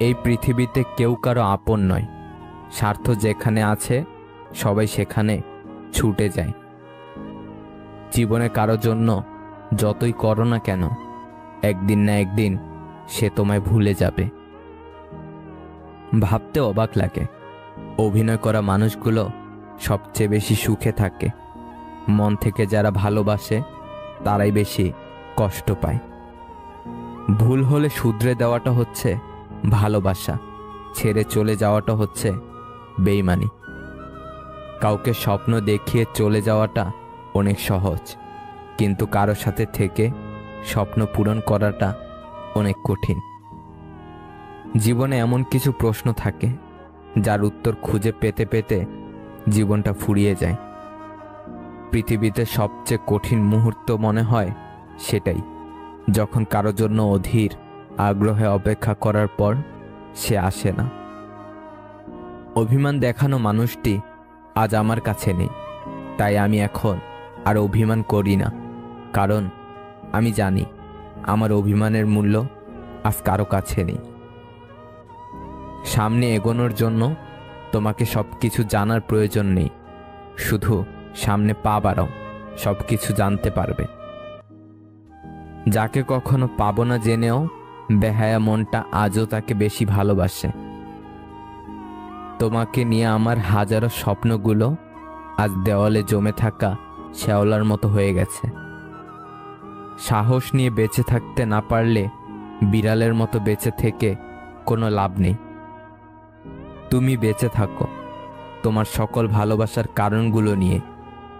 এই পৃথিবীতে কেউ কারো আপন নয়। স্বার্থ যেখানে আছে সবাই সেখানে ছুটে যায়। জীবনে কারো জন্য যতই করো না কেন, একদিন না একদিন সে তোমায় ভুলে যাবে। ভাবতে অবাক লাগে, অভিনয় করা মানুষগুলো সবচেয়ে বেশি সুখে থাকে। মন থেকে যারা ভালোবাসে তারাই বেশি কষ্ট পায়। ভুল হলে শুধরে দেওয়াটা হচ্ছে ভালোবাসা, ছেড়ে চলে যাওয়াটা হচ্ছে বেইমানি। কাউকে স্বপ্ন দেখিয়ে চলে যাওয়াটা অনেক সহজ, কিন্তু কারো সাথে থেকে স্বপ্ন পূরণ করাটা অনেক কঠিন। জীবনে এমন কিছু প্রশ্ন থাকে যার উত্তর খুঁজে পেতে পেতে জীবনটা ফুরিয়ে যায়। পৃথিবীতে সবচেয়ে কঠিন মুহূর্ত মনে হয় সেটাই, যখন কারো জন্য অধীর আগ্রহে অপেক্ষা করার পর সে আসে না। অভিমান দেখানো মানুষটি আজ আমার কাছে নেই, তাই আমি এখন আর অভিমান করি না। কারণ আমি জানি আমার অভিমানের মূল্য আজ কারো কাছে নেই। সামনে এগোনোর জন্য তোমাকে সবকিছু জানার প্রয়োজন নেই, শুধু সামনে পা বাড়াও, সবকিছু জানতে পারবে। যাকে কখনো পাবো না জেনেও বেহায়া মনটা আজও তাকে বেশি ভালোবাসে। তোমাকে নিয়ে আমার হাজারো স্বপ্নগুলো আজ দেওয়ালে জমে থাকা শ্যাওলার মতো হয়ে গেছে। সাহস নিয়ে বেঁচে থাকতে না পারলে বিড়ালের মতো বেঁচে থেকে কোনো লাভ নেই। তুমি বেঁচে থাকো তোমার সকল ভালোবাসার কারণগুলো নিয়ে,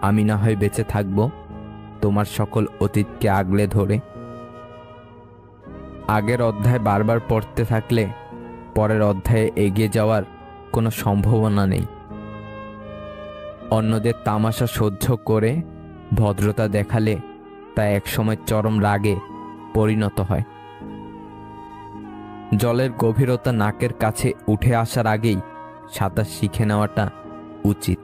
আমি না হয় বেঁচে থাকব তোমার সকল অতীতকে আগলে ধরে। আগের অধ্যায় বারবার পড়তে থাকলে পরের অধ্যায়ে এগিয়ে যাওয়ার কোনো সম্ভাবনা নেই। অন্যদের তামাশা সহ্য করে ভদ্রতা দেখালে তা একসময় চরম রাগে পরিণত হয়। জলের গভীরতা নাকের কাছে উঠে আসার আগেই সাঁতার শিখে নেওয়াটা উচিত।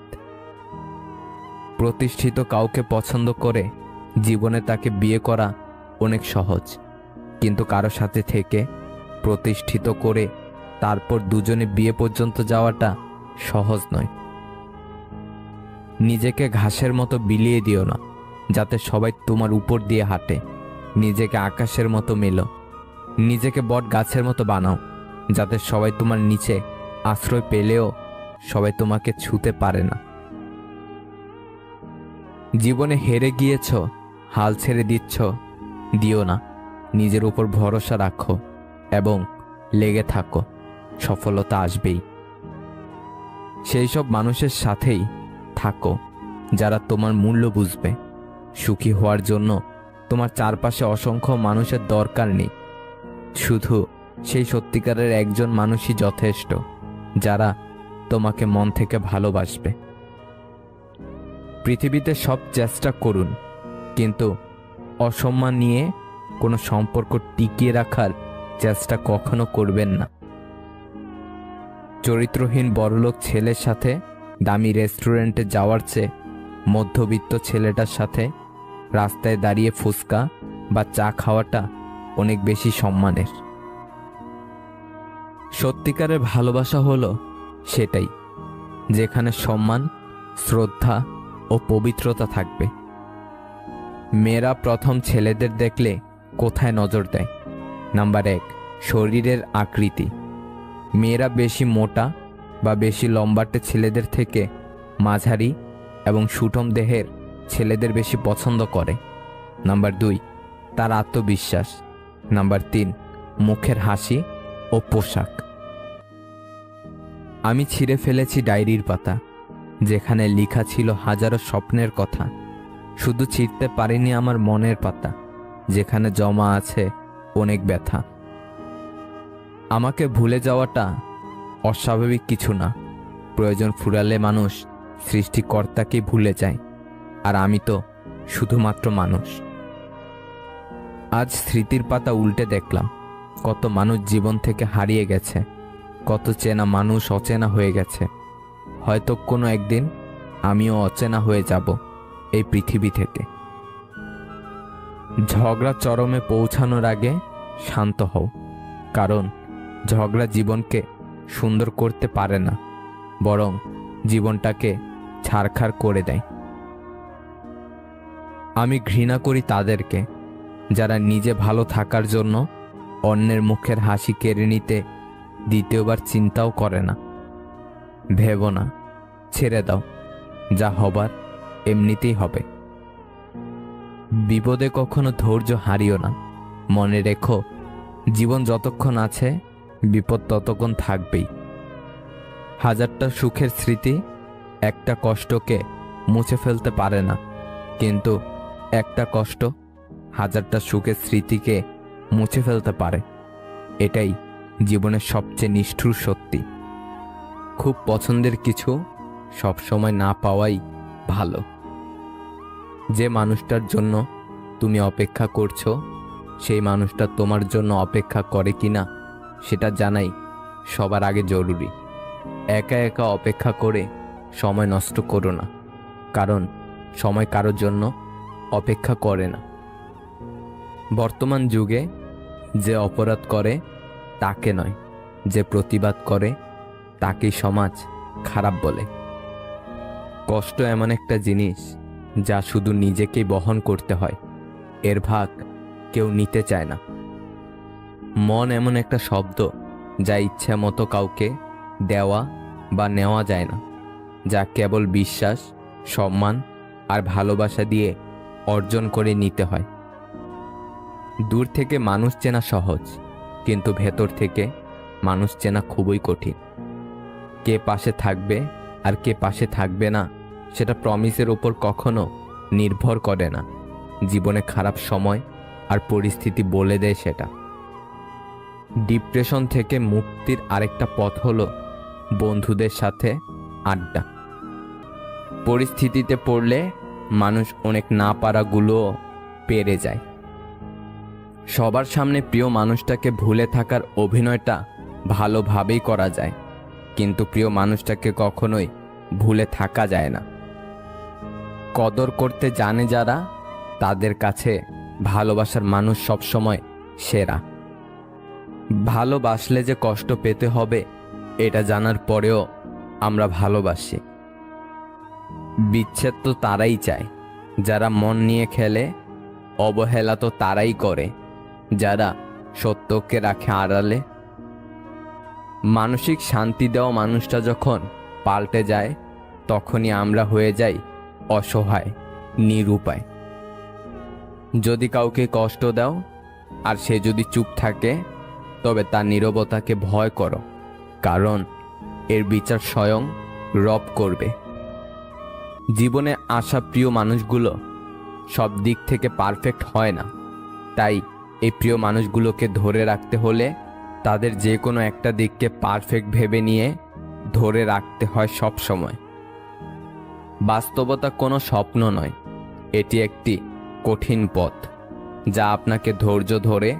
প্রতিষ্ঠিত কাউকে পছন্দ করে জীবনে তাকে বিয়ে করা অনেক সহজ, কিন্তু কারো সাথে থেকে প্রতিষ্ঠিত করে তারপর দুজনে বিয়ে পর্যন্ত যাওয়াটা সহজ নয়। নিজেকে ঘাসের মতো বিলিয়ে দিও না যাতে সবাই তোমার উপর দিয়ে হাঁটে। নিজেকে আকাশের মতো মেলো, নিজেকে বট গাছের মতো বানাও যাতে সবাই তোমার নিচে আশ্রয় পেলেও সবাই তোমাকে ছুঁতে পারে না। জীবনে হেরে গিয়েছ, হাল ছেড়ে দিও না। নিজের উপর ভরসা রাখো এবং লেগে থাকো, সফলতা আসবেই। সেই সব মানুষের সাথেই থাকো যারা তোমার মূল্য বুঝবে। সুখী হওয়ার জন্য তোমার চারপাশে অসংখ্য মানুষের দরকার নেই, শুধু সেই সত্যিকারের একজন মানুষই যথেষ্ট যারা তোমাকে মন থেকে ভালোবাসবে। পৃথিবীতে সব চেষ্টা করুন, কিন্তু অসম্মান নিয়ে কোনো সম্পর্ক টিকিয়ে রাখার চেষ্টা কখনো করবেন না। চরিত্রহীন বড়লোক ছেলের সাথে দামি রেস্টুরেন্টে যাওয়ার চেয়ে মধ্যবিত্ত ছেলেটার সাথে রাস্তায় দাঁড়িয়ে ফুচকা বা চা খাওয়াটা অনেক বেশি সম্মানের। সত্যিকারের ভালোবাসা হলো সেটাই, যেখানে সম্মান, শ্রদ্ধা ও পবিত্রতা থাকবে। মেয়েরা প্রথম ছেলেদের দেখলে কোথায় নজর দেয়? নাম্বার 1, শরীরের আকৃতি। মেয়েরা বেশি মোটা বা বেশি লম্বাটে ছেলেদের থেকে মাঝারি এবং সুঠম দেহের ছেলেদের বেশি পছন্দ করে। নাম্বার 2, তার আত্মবিশ্বাস। নাম্বার 3, মুখের হাসি ও পোশাক। আমি ছিঁড়ে ফেলেছি ডায়েরির পাতা, যেখানে লেখা ছিল হাজারো স্বপ্নের কথা। শুধু ছিঁড়তে পারিনি আমার মনের পাতা, যেখানে জমা আছে অনেক ব্যথা। আমাকে ভুলে যাওয়াটা অস্বাভাবিক কিছু না। প্রয়োজন ফুরালে মানুষ সৃষ্টিকর্তাকে ভুলে যায়, আর আমি তো শুধুমাত্র মানুষ। আজ স্মৃতির পাতা উল্টে দেখলাম কত মানুষ জীবন থেকে হারিয়ে গেছে, কত চেনা মানুষ অচেনা হয়ে গেছে। হয়তো কোনো একদিন আমিও অচেনা হয়ে যাব এই পৃথিবী থেকে। ঝগড়া চরমে পৌঁছানোর আগে শান্ত হও, কারণ ঝগড়া জীবনকে সুন্দর করতে পারে না, বরং জীবনটাকে ছারখার করে দেয়। আমি ঘৃণা করি তাদেরকে যারা নিজে ভালো থাকার জন্য অন্যের মুখের হাসি কেড়ে নিতে দ্বিতীয়বার চিন্তাও করে না। ভেবো না, ছেড়ে দাও, যা হবার এমনিতেই হবে। বিপদে কখনো ধৈর্য হারিও না। মনে রেখো, জীবন যতক্ষণ আছে বিপদ ততক্ষণ থাকবেই। হাজারটা সুখের স্মৃতি একটা কষ্টকে মুছে ফেলতে পারে না, কিন্তু একটা কষ্ট হাজারটা সুখের স্মৃতিকে মুছে ফেলতে পারে। এটাই জীবনের সবচেয়ে নিষ্ঠুর সত্যি। খুব পছন্দের কিছু সবসময় না পাওয়াই ভালো। যে মানুষটার জন্য তুমি অপেক্ষা করছো, সেই মানুষটা তোমার জন্য অপেক্ষা করে কিনা সেটা জানাই সবার আগে জরুরি। একা একা অপেক্ষা করে সময় নষ্ট করো না, কারণ সময় কারোর জন্য অপেক্ষা করে না। বর্তমান যুগে যে অপরাধ করে তাকে নয়, যে প্রতিবাদ করে তাকেই সমাজ খারাপ বলে। কষ্ট এমন একটা জিনিস যা শুধু নিজেকেই বহন করতে হয়, এর ভাগ কেউ নিতে চায় না। মন এমন একটা শব্দ যা ইচ্ছা মতো কাউকে দেওয়া বা নেওয়া যায় না, যা কেবল বিশ্বাস, সম্মান আর ভালোবাসা দিয়ে অর্জন করে নিতে হয়। দূর থেকে মানুষ চেনা সহজ, কিন্তু ভেতর থেকে মানুষ চেনা খুবই কঠিন। কে পাশে থাকবে আর কে পাশে থাকবে না সেটা প্রমিসের ওপর কখনো নির্ভর করে না। জীবনে খারাপ সময় আর পরিস্থিতি বলে দেয় সেটা। ডিপ্রেশন থেকে মুক্তির আরেকটা পথ হলো বন্ধুদের সাথে আড্ডা। পরিস্থিতিতে পড়লে মানুষ অনেক না পারাগুলোও পেরে যায়। সবার সামনে প্রিয় মানুষটাকে ভুলে থাকার অভিনয়টা ভালোভাবেই করা যায়, কিন্তু প্রিয় মানুষটাকে কখনোই ভুলে থাকা যায় না। কদর করতে জানে যারা, তাদের কাছে ভালোবাসার মানুষ সবসময় সেরা। ভালোবাসলে যে কষ্ট পেতে হবে এটা জানার পরেও আমরা ভালোবাসি। বিচ্ছেদ তো তারাই চায় যারা মন নিয়ে খেলে, অবহেলা তো তারাই করে যারা সত্যকে রাখে আড়ালে। মানসিক শান্তি দেওয়া মানুষটা যখন পাল্টে যায়, তখনই আমরা হয়ে যাই অসহায়, নিরুপায়। যদি কাউকে কষ্ট দাও আর সে যদি চুপ থাকে, তবে তার নীরবতাকে ভয় করো, কারণ এর বিচার স্বয়ং রব করবে। জীবনে আসা প্রিয় মানুষগুলো সব দিক থেকে পারফেক্ট হয় না, তাই এই প্রিয় মানুষগুলোকে ধরে রাখতে হলে তাদের যে কোনো একটা দিককে পারফেক্ট ভেবে নিয়ে ধরে রাখতে হয় সব সময়। বাস্তবতা কোনো স্বপ্ন নয়, এটি একটি কঠিন পথ যা আপনাকে ধৈর্য ধরে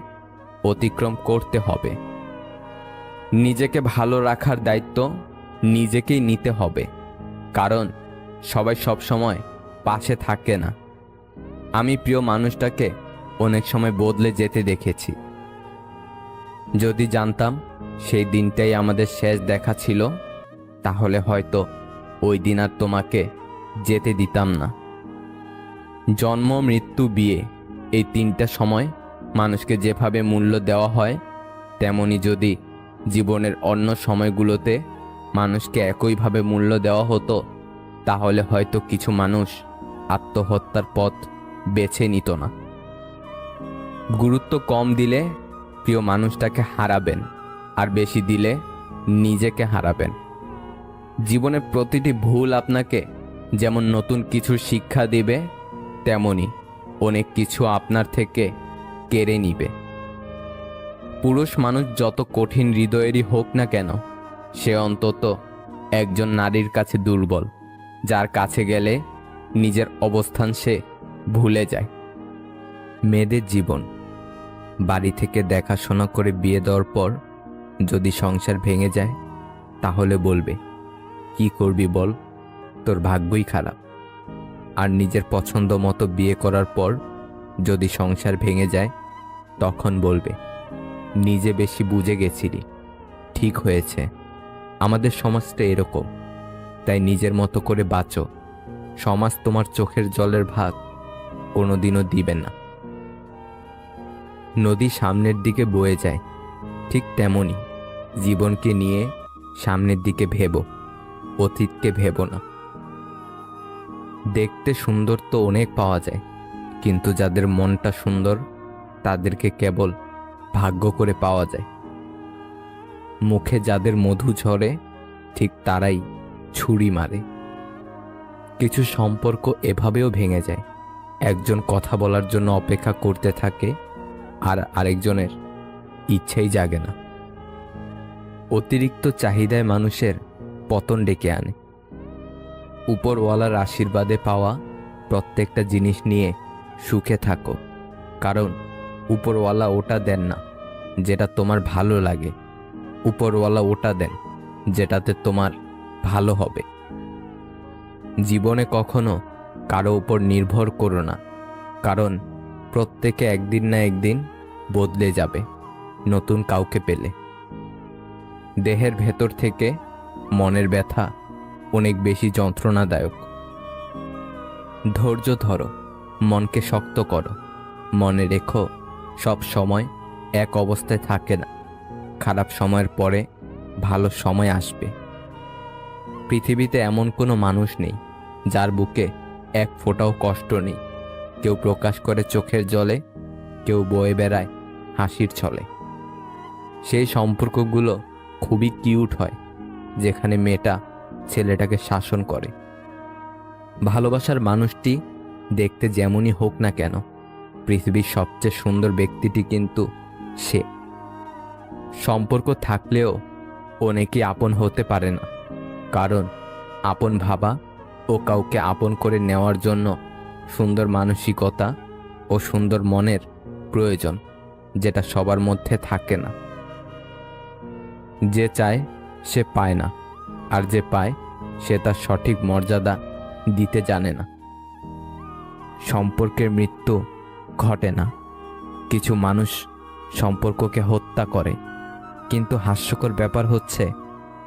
অতিক্রম করতে হবে। নিজেকে ভালো রাখার দায়িত্ব নিজেকেই নিতে হবে, কারণ সবাই সব সময় পাশে থাকে না। আমি প্রিয় মানুষটাকে অনেক সময় বদলে যেতে দেখেছি। যদি জানতাম সেই দিনটাই আমাদের শেষ দেখা ছিল, তাহলে হয়তো ওই দিন আর তোমাকে যেতে দিতাম না। জন্ম, মৃত্যু, বিয়ে, এই তিনটা সময় মানুষকে যেভাবে মূল্য দেওয়া হয়, তেমনি যদি জীবনের অন্য সময়গুলোতে মানুষকে একইভাবে মূল্য দেওয়া হতো, তাহলে হয়তো কিছু মানুষ আত্মহত্যার পথ বেছে নিত না। গুরুত্ব কম দিলে প্রিয় মানুষটাকে হারাবেন, আর বেশি দিলে নিজেকে হারাবেন। জীবনের প্রতিটি ভুল আপনাকে যেমন নতুন কিছুর শিক্ষা দিবে, তেমনি অনেক কিছু আপনার থেকে কেড়ে নিবে। পুরুষ মানুষ যত কঠিন হৃদয়েরই হোক না কেন, সে অন্তত একজন নারীর কাছে দুর্বল, যার কাছে গেলে নিজের অবস্থান সে ভুলে যায়। মেয়েদের জীবন, বাড়ি থেকে দেখাশোনা করে বিয়ে দেওয়ার পর যদি সংসার ভেঙে যায়, তাহলে বলবে, কি করবি বল, তোর ভাগ্যই খারাপ। আর নিজের পছন্দ মতো বিয়ে করার পর যদি সংসার ভেঙে যায়, তখন বলবে, নিজে বেশি বুঝে গেছিলি, ঠিক হয়েছে, আমাদের সমাজটা এরকম, তাই নিজের মতো করে বাঁচো। সমাজ তোমার চোখের জলের ভাগ কোনোদিনও দিবে না। নদী সামনের দিকে বয়ে যায়, ঠিক তেমনি জীবনকে নিয়ে সামনের দিকে ভেবো, অতীতকে ভেবো না। দেখতে সুন্দর তো অনেক পাওয়া যায়, কিন্তু যাদের মনটা সুন্দর তাদেরকে কেবল ভাগ্য করে পাওয়া যায়। মুখে যাদের মধু ঝরে ঠিক তারাই ছুরি মারে। কিছু সম্পর্ক এভাবেও ভেঙে যায়, একজন কথা বলার জন্য অপেক্ষা করতে থাকে আর আরেকজনের ইচ্ছেই জাগে না। অতিরিক্ত চাহিদায় মানুষের পতন ডেকে আনে। উপরওয়ালার আশীর্বাদে পাওয়া প্রত্যেকটা জিনিস নিয়ে সুখে থাকো, কারণ উপরওয়ালা ওটা দেন না যেটা তোমার ভালো লাগে, উপরওয়ালা ওটা দেন যেটাতে তোমার ভালো হবে। জীবনে কখনো কারো উপর নির্ভর করো না, কারণ প্রত্যেকে একদিন না একদিন বদলে যাবে নতুন কাউকে পেলে। দেহের ভেতর থেকে মনের ব্যথা অনেক বেশি যন্ত্রণাদায়ক। ধৈর্য ধরো, মনকে শক্ত করো, মনে রেখো সব সময় এক অবস্থায় থাকে না, খারাপ সময়ের পরে ভালো সময় আসবে। পৃথিবীতে এমন কোনো মানুষ নেই যার বুকে এক ফোঁটাও কষ্ট নেই। কেউ প্রকাশ করে চোখের জলে, কেউ বয়ে বেড়ায় হাসির ছলে। সেই সম্পর্কগুলো খুবই কিউট হয় যেখানে মেয়েটা ছেলেটাকে শাসন করে। ভালোবাসার মানুষটি দেখতে যেমনই হোক না কেন, পৃথিবীর সবচেয়ে সুন্দর ব্যক্তিটি কিন্তু সে। সম্পর্ক থাকলেও অনেকে আপন হতে পারে না, কারণ আপন ভাবা ও কাউকে আপন করে নেওয়ার জন্য সুন্দর মানসিকতা ও সুন্দর মনের প্রয়োজন, যেটা সবার মধ্যে থাকে না। যে চায় সে পায় না, আর যে পায় সে তার সঠিক মর্যাদা দিতে জানে না। সম্পর্কের মৃত্যু ঘটে না, কিছু মানুষ সম্পর্ককে হত্যা করে, কিন্তু হাস্যকর ব্যাপার হচ্ছে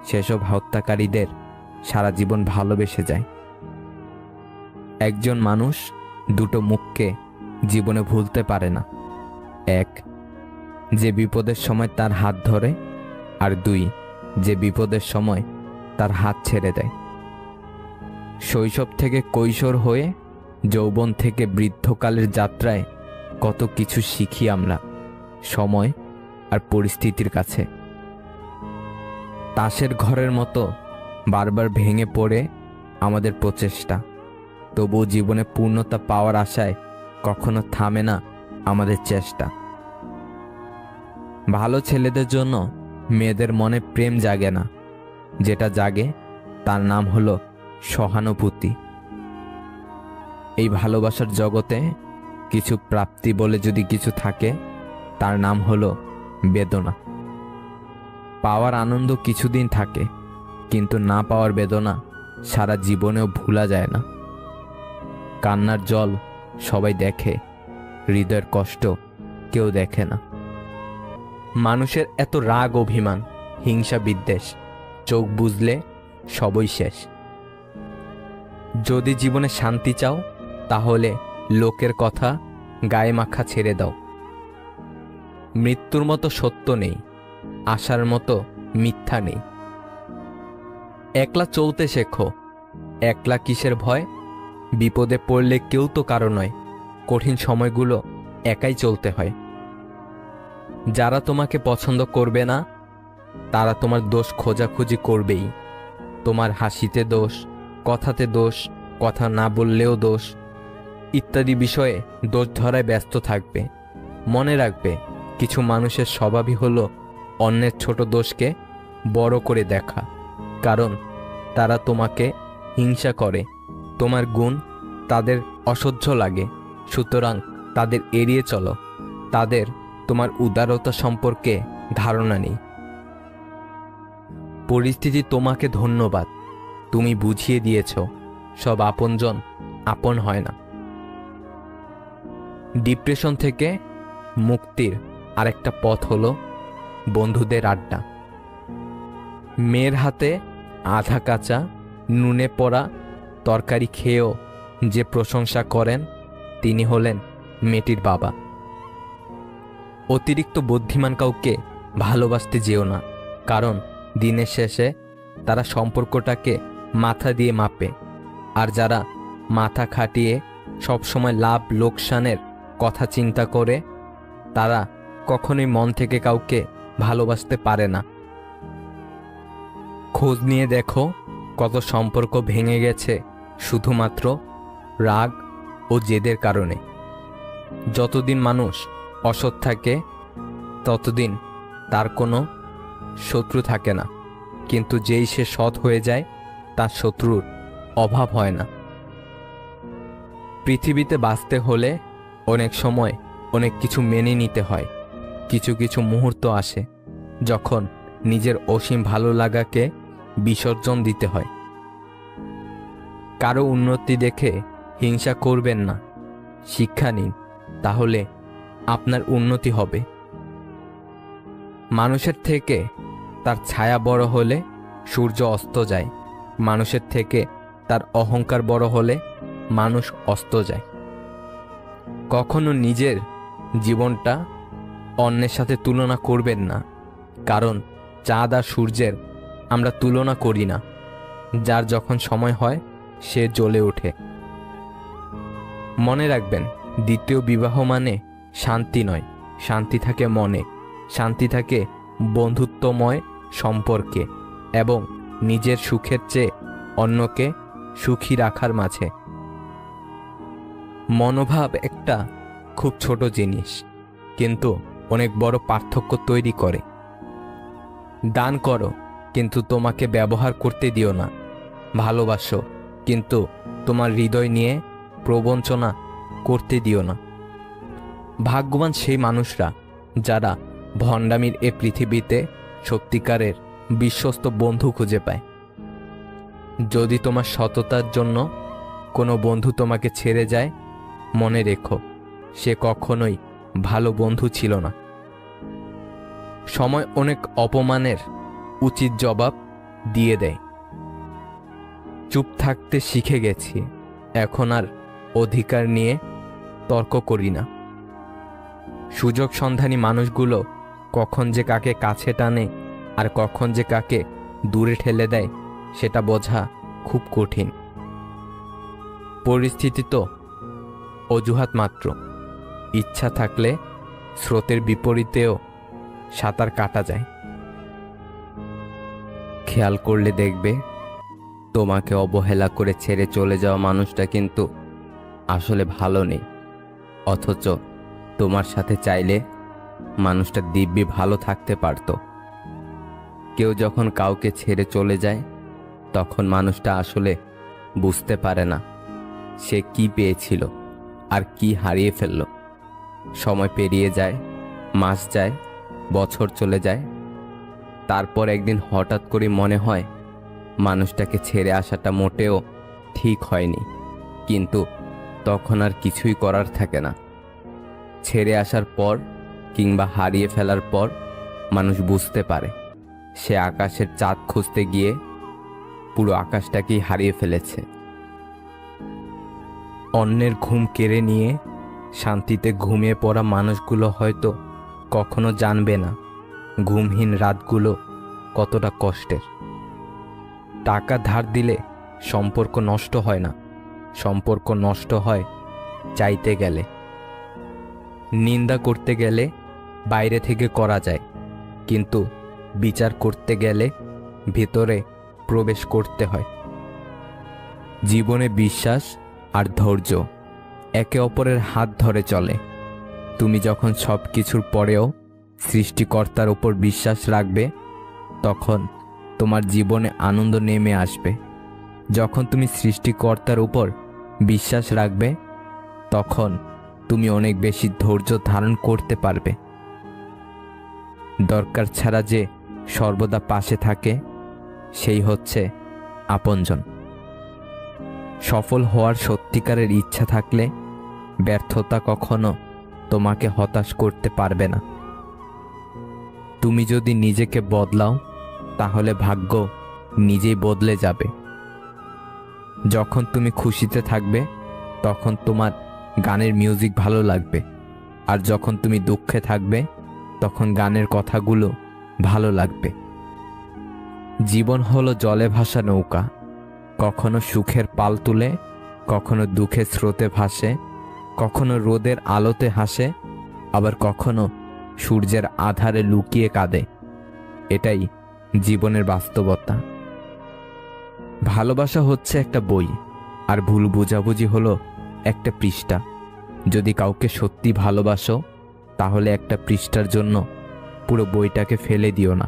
সেসব হত্যাকারীদের সারা জীবন ভালোবেসে যায়। একজন মানুষ দুটো মুখকে জীবনে ভুলতে পারে না, এক যে বিপদের সময় তার হাত ধরে, আর দুই যে বিপদের সময় তার হাত ছেড়ে দেয়। শৈশব থেকে কৈশোর হয়ে যৌবন থেকে বৃদ্ধকালের যাত্রায় কত কিছু শিখি আমরা সময় আর পরিস্থিতির কাছে। তাসের ঘরের মতো বারবার ভেঙে পড়ে আমাদের প্রচেষ্টা, তবুও জীবনে পূর্ণতা পাওয়ার আশায় কখনো থামে না আমাদের চেষ্টা। ভালো ছেলেদের জন্য মেয়েদের মনে প্রেম জাগে না, যেটা জাগে তার নাম হলো সহানুভূতি। এই ভালোবাসার জগতে কিছু প্রাপ্তি বলে যদি কিছু থাকে, তার নাম হলো বেদনা। পাওয়ার আনন্দ কিছুদিন থাকে, কিন্তু না পাওয়ার বেদনা সারা জীবনেও ভোলা যায় না। কান্নার জল সবাই দেখে, হৃদয়ের কষ্ট কেউ দেখে না। মানুষের এত রাগ, অভিমান, হিংসা, বিদ্বেষ, চোখ বুঝলে সবই শেষ। যদি জীবনে শান্তি চাও, তাহলে লোকের কথা গায়ে মাখা ছেড়ে দাও। মৃত্যুর মতো সত্য নেই, আশার মতো মিথ্যা নেই। একলা চলতে শেখো, একলা কিসের ভয়? বিপদে পড়লে কেউ তো কারো নয়, কঠিন সময়গুলো একাই চলতে হয়। যারা তোমাকে পছন্দ করবে না, তারা তোমার দোষ খোঁজাখুঁজি করবেই। তোমার হাসিতে দোষ, কথাতে দোষ, কথা না বললেও দোষ, ইত্যাদি বিষয়ে দোষ ধরায় ব্যস্ত থাকবে। মনে রাখবে, কিছু মানুষের স্বভাবই হলো অন্যের ছোট দোষকে বড় করে দেখা, কারণ তারা তোমাকে হিংসা করে। তোমার গুণ তাদের অসহ্য লাগে, সুতরাং তাদের এড়িয়ে চলো। তাদের তোমার উদারতা সম্পর্কে ধারণা নেই। পরিস্থিতি তোমাকে ধন্যবাদ, তুমি বুঝিয়ে দিয়েছ সব আপনজন আপন হয় না। ডিপ্রেশন থেকে মুক্তির আরেকটা পথ হলো বন্ধুদের আড্ডা। মেয়ের হাতে আধা কাঁচা নুনে পোড়া তরকারি খেয়েও যে প্রশংসা করেন তিনি হলেন মেয়েটির বাবা। অতিরিক্ত বুদ্ধিমান কাউকে ভালোবাসতে যেও না, কারণ দিনের শেষে তারা সম্পর্কটাকে মাথা দিয়ে মাপে, আর যারা মাথা খাটিয়ে সবসময় লাভ লোকসানের কথা চিন্তা করে তারা কখনোই মন থেকে কাউকে ভালোবাসতে পারে না। খোঁজ নিয়ে দেখো কত সম্পর্ক ভেঙে গেছে শুধুমাত্র রাগ ও জেদের কারণে। যতদিন মানুষ অসৎ থাকে ততদিন তার কোনো শত্রু থাকে না, কিন্তু যেই সে সৎ হয়ে যায় তার শত্রুর অভাব হয় না। পৃথিবীতে বাঁচতে হলে অনেক সময় অনেক কিছু মেনে নিতে হয়। কিছু কিছু মুহূর্ত আসে যখন নিজের অসীম ভালো লাগাকে বিসর্জন দিতে হয়। কারো উন্নতি দেখে হিংসা করবেন না, শিক্ষা নিন, তাহলে আপনার উন্নতি হবে। মানুষের থেকে তার ছায়া বড় হলে সূর্য অস্ত যায়, মানুষের থেকে তার অহংকার বড় হলে মানুষ অস্ত যায়। কখনো নিজের জীবনটা অন্যের সাথে তুলনা করবেন না, কারণ চাঁদ আর সূর্যের আমরা তুলনা করি না। যার যখন সময় হয় সে জ্বলে ওঠে। মনে রাখবেন, দ্বিতীয় বিবাহ মানে শান্তি নয়, শান্তি থাকে মনে, শান্তি থাকে বন্ধুত্বময় সম্পর্কে এবং নিজের সুখের চেয়ে অন্যকে সুখী রাখার মাঝে। মনোভাব একটা খুব ছোট জিনিস, কিন্তু অনেক বড় পার্থক্য তৈরি করে। দান করো, কিন্তু তোমাকে ব্যবহার করতে দিও না। ভালোবাসো, কিন্তু তোমার হৃদয় নিয়ে প্রবঞ্চনা করতে দিও না। ভাগ্যবান সেই মানুষরা যারা ভণ্ডামির এ পৃথিবীতে সত্যিকারের বিশ্বস্ত বন্ধু খুঁজে পায়। যদি তোমার সততার জন্য কোনো বন্ধু তোমাকে ছেড়ে যায়, মনে রেখো সে কখনোই ভালো বন্ধু ছিল না। সময় অনেক অপমানের উচিত জবাব দিয়ে দেয়। চুপ থাকতে শিখে গেছি, এখন আর অধিকার নিয়ে তর্ক করি না। সুযোগ সন্ধানী মানুষগুলো কখন যে কাকে কাছে টানে আর কখন যে কাকে দূরে ঠেলে দেয় সেটা বোঝা খুব কঠিন। পরিস্থিতি তো অজুহাত মাত্র, ইচ্ছা থাকলে স্রোতের বিপরীতেও সাঁতার কাটা যায়। খেয়াল করলে দেখবে তোমাকে অবহেলা করে ছেড়ে চলে যাওয়া মানুষটা কিন্তু আসলে ভালো নেই, অথচ তোমার সাথে চাইলে মানুষটা দিব্যি ভালো থাকতে পারত। কেউ যখন কাউকে ছেড়ে চলে যায় তখন মানুষটা আসলে বুঝতে পারে না সে কি পেয়েছিল আর কি হারিয়ে ফেলল। সময় পেরিয়ে যায়, মাস যায়, বছর চলে যায়, তারপর একদিন হঠাৎ করে মনে হয় মানুষটাকে ছেড়ে আসাটা মোটেও ঠিক হয়নি, কিন্তু তখন আর কিছুই করার থাকে না। ছেড়ে আসার পর কিংবা হারিয়ে ফেলার পর মানুষ বুঝতে পারে সে আকাশের চাঁদ খুঁজতে গিয়ে পুরো আকাশটাকেই হারিয়ে ফেলেছে। অন্যের ঘুম কেড়ে নিয়ে শান্তিতে ঘুমিয়ে পড়া মানুষগুলো হয়তো কখনো জানবে না ঘুমহীন রাতগুলো কতটা কষ্টের। টাকা ধার দিলে সম্পর্ক নষ্ট হয় না, সম্পর্ক নষ্ট হয় চাইতে গেলে। নিন্দা করতে গেলে বাইরে থেকে করা যায়, কিন্তু বিচার করতে গেলে ভেতরে প্রবেশ করতে হয়। জীবনে বিশ্বাস আর ধৈর্য একে অপরের হাত ধরে চলে। তুমি যখন সব কিছুর পরেও সৃষ্টিকর্তার উপর বিশ্বাস রাখবে তখন তোমার জীবনে আনন্দ নেমে আসবে। যখন তুমি সৃষ্টিকর্তার উপর বিশ্বাস রাখবে তখন তুমি অনেক বেশি ধৈর্য ধারণ করতে পারবে। দরকার ছাড়া যে সর্বদা পাশে থাকে সেই হচ্ছে আপনজন। সফল হওয়ার সত্যিকারের ইচ্ছা থাকলে ব্যর্থতা কখনো তোমাকে হতাশ করতে পারবে না। তুমি যদি নিজেকে বদলাও তাহলে ভাগ্য নিজেই বদলে যাবে। যখন তুমি খুশিতে থাকবে তখন তোমার গানের মিউজিক ভালো লাগবে, আর যখন তুমি দুঃখে থাকবে তখন গানের কথাগুলো ভালো লাগবে। জীবন হলো জলে ভাসা নৌকা, কখনো সুখের পাল তুলে, কখনো দুঃখের স্রোতে ভাসে, কখনো রোদের আলোতে হাসে, আবার কখনো সূর্যের আধারে লুকিয়ে কাঁদে। এটাই জীবনের বাস্তবতা। ভালোবাসা হচ্ছে একটা বই, আর ভুল বোঝাবুঝি হলো একটা পৃষ্ঠা। যদি কাউকে সত্যি ভালোবাসো তাহলে একটা পৃষ্ঠার জন্য পুরো বইটাকে ফেলে দিও না।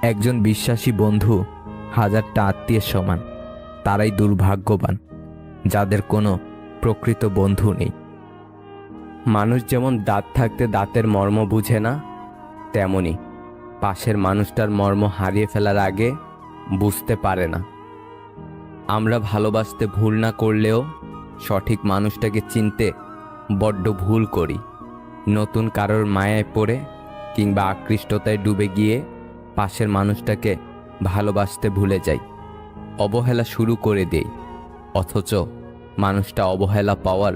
একজন বিশ্বাসী বন্ধু হাজারটা আত্মীয়ের সমান। তারাই দুর্ভাগ্যবান যাদের কোনো প্রকৃত বন্ধু নেই। মানুষ যেমন দাঁত থাকতে দাঁতের মর্ম বুঝে না, তেমনি পাশের মানুষটার মর্ম হারিয়ে ফেলার আগে বুঝতে পারে না। আমরা ভালোবাসতে ভুল না করলেও সঠিক মানুষটাকে চিনতে বড্ড ভুল করি। নতুন কারোর মায়ায় পড়ে কিংবা আকৃষ্টতায় ডুবে গিয়ে পাশের মানুষটাকে ভালোবাসতে ভুলে যাই, অবহেলা শুরু করে দেই, অথচ মানুষটা অবহেলা পাওয়ার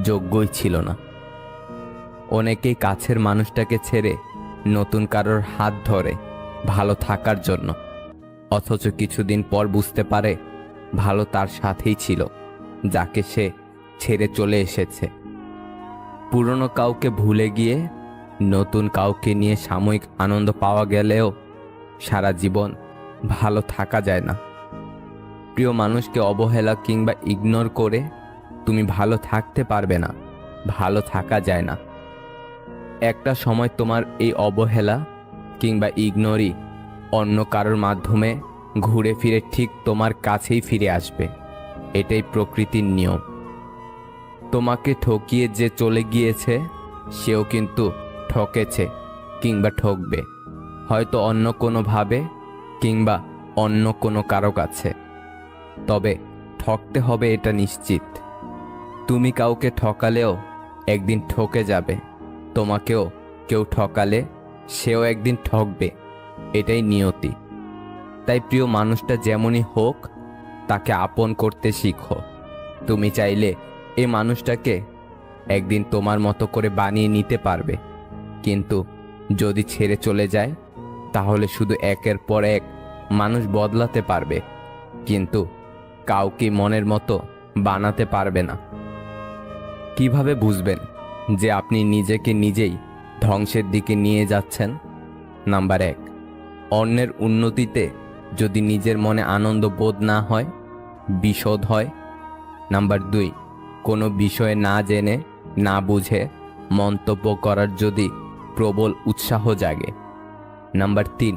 যোগ্যই ছিল না। অনেকেই কাছের মানুষটাকে ছেড়ে নতুন কারোর হাত ধরে ভালো থাকার জন্য, অথচ কিছুদিন পর বুঝতে পারে ভালো তার সাথেই ছিল যাকে সে ছেড়ে চলে এসেছে। পুরনো কাউকে ভুলে গিয়ে নতুন কাউকে নিয়ে সাময়িক আনন্দ পাওয়া গেলেও সারা জীবন ভালো থাকা যায় না। প্রিয় মানুষকে অবহেলা কিংবা ইগনোর করে তুমি ভালো থাকতে পারবে না, ভালো থাকা যায় না। একটা সময় তোমার এই অবহেলা কিংবা ইগনোরই অন্য কারোর মাধ্যমে ঘুরে ফিরে ঠিক তোমার কাছেই ফিরে আসবে। এটাই প্রকৃতির নিয়ম। তোমাকে ঠকিয়ে যে চলে গিয়েছে সেও কিন্তু ঠকেছে কিংবা ঠকবে, হয়তো অন্য কোনোভাবে কিংবা অন্য কোনো কারো কাছে। তবে ঠকতে হবে এটা নিশ্চিত। তুমি কাউকে ঠকালেও একদিন ঠকে যাবে, তোমাকেও কেউ ঠকালে সেও একদিন ঠকবে। এটাই নিয়তি। তাই প্রিয় মানুষটা যেমনই হোক তাকে আপন করতে শিখো। তুমি চাইলে এই মানুষটাকে একদিন তোমার মতো করে বানিয়ে নিতে পারবে, কিন্তু যদি ছেড়ে চলে যায় তাহলে শুধু একের পর এক মানুষ বদলাতে পারবে, কিন্তু কাউকে মনের মতো বানাতে পারবে না। কিভাবে বুঝবেন যে আপনি নিজেকে নিজেই ধ্বংসের দিকে নিয়ে যাচ্ছেন? নাম্বার 1, অন্যের উন্নতিতে যদি নিজের মনে আনন্দ বোধ না হয়, বিষদ হয়। নাম্বার 2, কোনো বিষয়ে না জেনে না বুঝে মন্তব্য করার যদি প্রবল উৎসাহ জাগে। নাম্বার 3,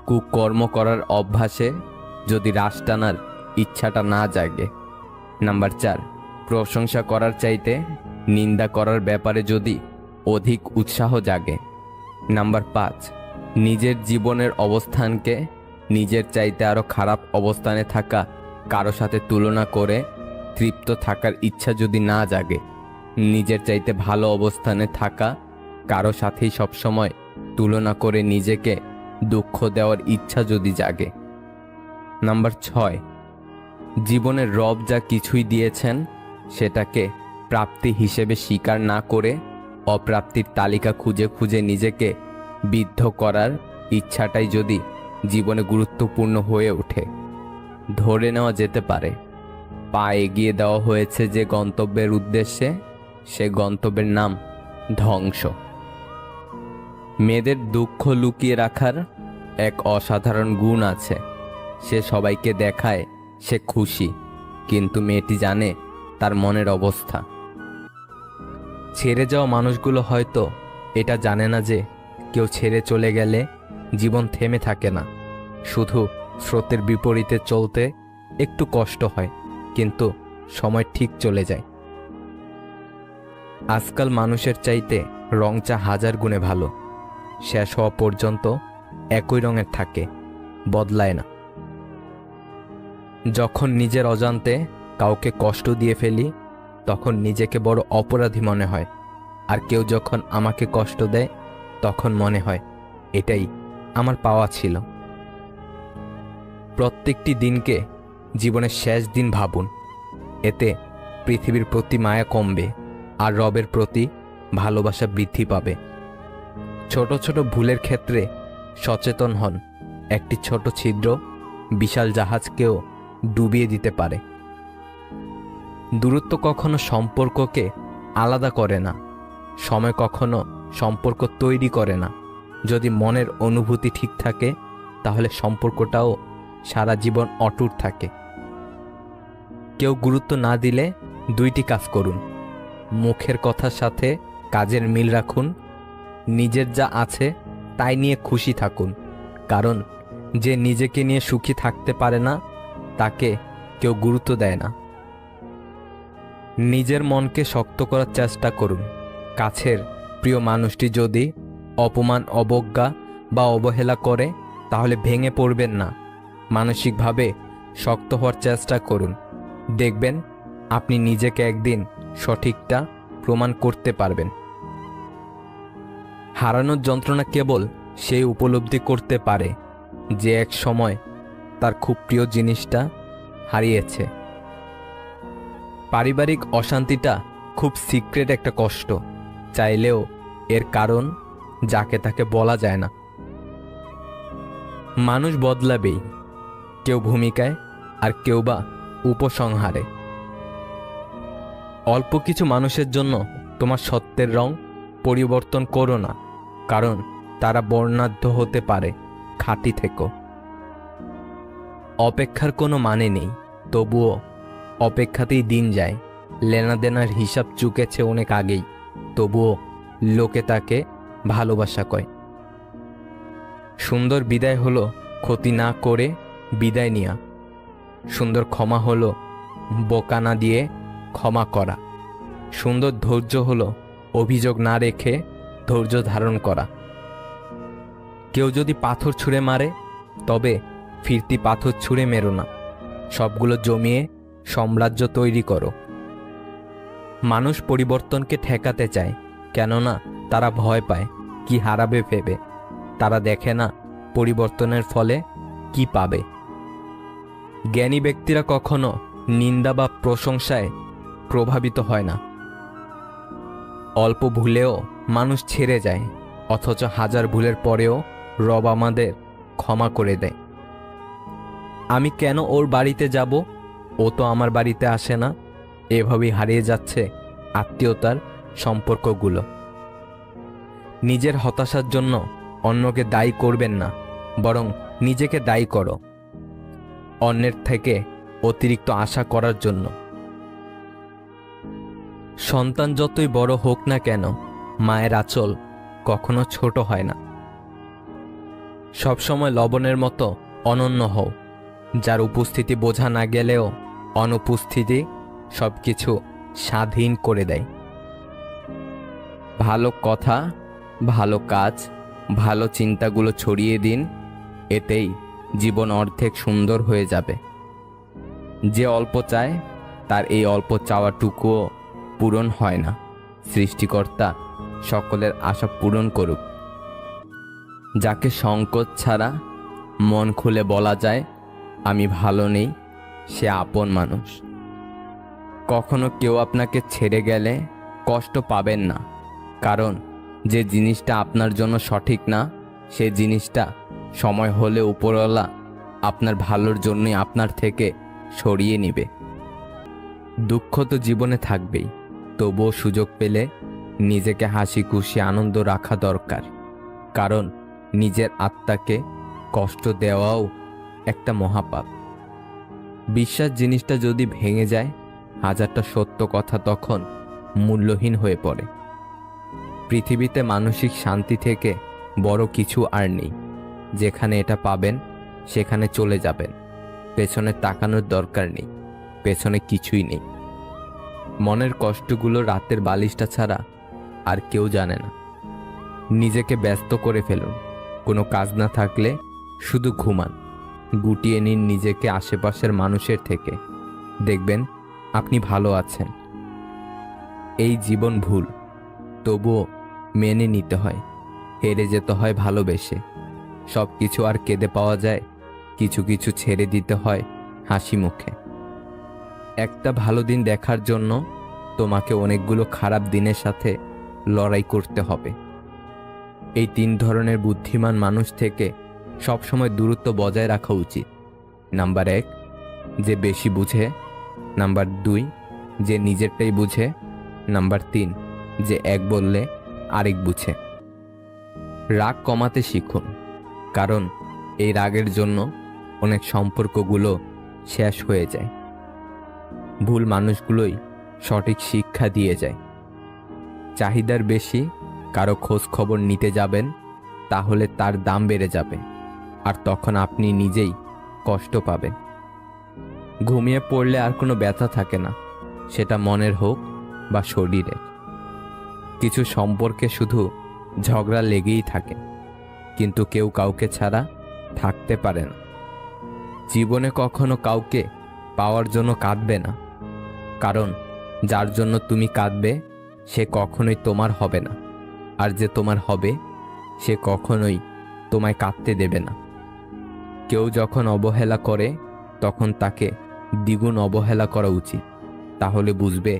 কুকর্ম করার অভ্যাসে যদি রাশ টানার ইচ্ছাটা না জাগে। নাম্বার 4, প্রশংসা করার চাইতে নিন্দা করার ব্যাপারে যদি অধিক উৎসাহ জাগে। নাম্বার 5, নিজের জীবনের অবস্থানকে নিজের চাইতে আরও খারাপ অবস্থানে থাকা কারো সাথে তুলনা করে তৃপ্ত থাকার ইচ্ছা যদি না জাগে। নিজের চাইতে ভালো অবস্থানে থাকা কারো সাথেই সবসময় তুলনা করে নিজেকে দুঃখ দেওয়ার ইচ্ছা যদি জাগে। নাম্বার 6, জীবনের রব যা কিছুই দিয়েছেন সেটাকে প্রাপ্তি হিসেবে স্বীকার না করে অপ্রাপ্তির তালিকা খুঁজে খুঁজে নিজেকে বিদ্ধ করার ইচ্ছাটাই যদি জীবনে গুরুত্বপূর্ণ হয়ে ওঠে। ধরে নেওয়া যেতে পারে পা এগিয়ে দেওয়া হয়েছে যে গন্তব্যের উদ্দেশ্যে, সে গন্তব্যের নাম ধ্বংস। মেয়েদের দুঃখ লুকিয়ে রাখার এক অসাধারণ গুণ আছে। সে সবাইকে দেখায় সে খুশি, কিন্তু মেয়েটি জানে তার মনের অবস্থা। ছেড়ে যাওয়া মানুষগুলো হয়তো এটা জানে না যে কেউ ছেড়ে চলে গেলে জীবন থেমে থাকে না। শুধু স্রোতের বিপরীতে চলতে একটু কষ্ট হয়, কিন্তু সময় ঠিক চলে যায়। আজকাল মানুষের চাইতে রং চা 1000 গুণে ভালো। শেষ হওয়া পর্যন্ত একই রঙের থাকে, বদলায় না। যখন নিজের অজান্তে কাউকে কষ্ট দিয়ে ফেলি তখন নিজেকে বড় অপরাধী মনে হয়, আর কেউ যখন আমাকে কষ্ট দেয় তখন মনে হয় এটাই আমার পাওয়া ছিল। প্রত্যেকটি দিনকে জীবনের শেষ দিন ভাবুন। এতে পৃথিবীর প্রতি মায়া কমবে আর রবের প্রতি ভালোবাসা বৃদ্ধি পাবে। ছোট ছোট ভুলের ক্ষেত্রে সচেতন হন। একটি ছোট ছিদ্র বিশাল জাহাজকেও ডুবিয়ে দিতে পারে। দূরত্ব কখনো সম্পর্ককে আলাদা করে না, সময় কখনো সম্পর্ক তৈরি করে না। যদি মনের অনুভূতি ঠিক থাকে তাহলে সম্পর্কটাও সারা জীবন অটুট থাকে। কেউ গুরুত্ব না দিলে দুইটি কাজ করুন। মুখের কথার সাথে কাজের মিল রাখুন। নিজের যা আছে তাই নিয়ে খুশি থাকুন, কারণ যে নিজেকে নিয়ে সুখী থাকতে পারে না তাকে কেউ গুরুত্ব দেয় না। নিজের মনকে শক্ত করার চেষ্টা করুন। কাছের প্রিয় মানুষটি যদি অপমান, অবজ্ঞা বা অবহেলা করে তাহলে ভেঙে পড়বেন না। মানসিকভাবে শক্ত হওয়ার চেষ্টা করুন। দেখবেন আপনি নিজেকে একদিন সঠিকটা প্রমাণ করতে পারবেন। হারানোর যন্ত্রণা কেবল সেই উপলব্ধি করতে পারে যে এক সময় তার খুব প্রিয় জিনিসটা হারিয়েছে। পারিবারিক অশান্তিটা খুব সিক্রেট একটা কষ্ট, চাইলেও এর কারণ যাকে তাকে বলা যায় না। মানুষ বদলাবেই, কেউ ভূমিকায় আর কেউ বা উপসংহারে। অল্প কিছু মানুষের জন্য তোমার সত্যের রং পরিবর্তন করো না, কারণ তারা বর্ণাঢ্য হতে পারে খাঁটি থেকেও। অপেক্ষার কোনো মানে নেই, তবুও অপেক্ষাতেই দিন যায়। লেনাদেনার হিসাব চুকেছে অনেক আগেই, তবুও লোকে তাকে ভালোবাসা কয়। সুন্দর বিদায় হলো ক্ষতি না করে বিদায় নেওয়া। সুন্দর ক্ষমা হলো বোকা না দিয়ে ক্ষমা করা। সুন্দর ধৈর্য হলো অভিযোগ না রেখে ধৈর্য ধারণ করা। কেউ যদি পাথর ছুঁড়ে মারে তবে ফিরতি পাথর ছুঁড়ে মেরো না, সবগুলো জমিয়ে সাম্রাজ্য তৈরি করো। মানুষ পরিবর্তনকে ঠেকাতে চায়, কেননা তারা ভয় পায় কি হারাবে ভেবে। তারা দেখে না পরিবর্তনের ফলে কি পাবে। জ্ঞানী ব্যক্তিরা কখনো নিন্দা বা প্রশংসায় প্রভাবিত হয় না। অল্প ভুলেও মানুষ ছেড়ে যায়, অথচ হাজার ভুলের পরেও রব আমাদের ক্ষমা করে দেয়। আমি কেন ওর বাড়িতে যাব, ও তো আমার বাড়িতে আসে না। এভাবেই হারিয়ে যাচ্ছে আত্মীয়তার সম্পর্কগুলো। নিজের হতাশার জন্য অন্যকে দায়ী করবেন না, বরং নিজেকে দায়ী করো অন্যের থেকে অতিরিক্ত আশা করার জন্য। সন্তান যতই বড় হোক না কেন, মায়ের আঁচল কখনো ছোট হয় না। সবসময় লবণের মতো অনন্য হও, যার উপস্থিতি বোঝা না গেলেও অনুপস্থিতি সবকিছু স্বাধীন করে দেয়। ভালো কথা, ভালো কাজ, ভালো চিন্তাগুলো ছড়িয়ে দিন, এতেই জীবন অর্ধেক সুন্দর হয়ে যাবে। যে অল্প চায় তার এই অল্প চাওয়াটুকুও পূরণ হয় না। সৃষ্টিকর্তা সকলের আশা পূরণ করুক। যাকে সংকোচ ছাড়া মন খুলে বলা যায় আমি ভালো নেই, সে আপন মানুষ। কখনো কেউ আপনাকে ছেড়ে গেলে কষ্ট পাবেন না, কারণ যে জিনিসটা আপনার জন্য সঠিক না সে জিনিসটা সময় হলে উপরওয়ালা আপনার ভালোর জন্যই আপনার থেকে সরিয়ে নেবে। দুঃখ তো জীবনে থাকবেই, তবুও সুযোগ পেলে নিজেকে হাসি খুশি আনন্দ রাখা দরকার, কারণ নিজের আত্মাকে কষ্ট দেওয়াও একটা মহাপাপ। বিশ্বাস জিনিসটা যদি ভেঙে যায়, হাজারটা সত্য কথা তখন মূল্যহীন হয়ে পড়ে। পৃথিবীতে মানসিক শান্তি থেকে বড় কিছু আর নেই। যেখানে এটা পাবেন সেখানে চলে যাবেন, পেছনে তাকানোর দরকার নেই, পেছনে কিছুই নেই। মনের কষ্টগুলো রাতের বালিশটা ছাড়া আর কেউ জানে না। নিজেকে ব্যস্ত করে ফেলুন, কোনো কাজ না থাকলে শুধু ঘুমান। গুটিয়ে নিন নিজেকে আশেপাশের মানুষের থেকে, দেখবেন আপনি ভালো আছেন। এই জীবন ভুল, তবুও মেনে নিতে হয়। হেরে যেতে হয় ভালোবেসে। সব কিছু আর কেঁদে পাওয়া যায়, কিছু কিছু ছেড়ে দিতে হয় হাসি মুখে। একটা ভালো দিন দেখার জন্য তোমাকে অনেকগুলো খারাপ দিনের সাথে লড়াই করতে হবে। এই 3 ধরনের বুদ্ধিমান মানুষ থেকে সবসময় দূরত্ব বজায় রাখা উচিত। নাম্বার 1, যে বেশি বুঝে। নাম্বার 2, যে নিজেরটাই বুঝে। নাম্বার 3, যে এক বললে আরেক বুঝে। রাগ কমাতে শিখুন, কারণ এই রাগের জন্য অনেক সম্পর্কগুলো শেষ হয়ে যায়। ভুল মানুষগুলোই সঠিক শিক্ষা দিয়ে যায়। চাহিদার বেশি কারো খোঁজ খবর নিতে যাবেন, তাহলে তার দাম বেড়ে যাবে, আর তখন আপনি নিজেই কষ্ট পাবেন। ঘুমিয়ে পড়লে আর কোনো ব্যথা থাকে না, সেটা মনের হোক বা শরীরের। কিছু সম্পর্কে শুধু ঝগড়া লেগেই থাকে, কিন্তু কেউ কাউকে ছাড়া থাকতে পারে না। জীবনে কখনো কাউকে পাওয়ার জন্য কাঁদবে না, কারণ যার জন্য তুমি কাঁদবে সে কখনোই তোমার হবে না, আর যে তোমার হবে সে কখনোই তোমায় কাঁদতে দেবে না। কেউ যখন অবহেলা করে তখন তাকে দ্বিগুণ অবহেলা করা উচিত, তাহলে বুঝবে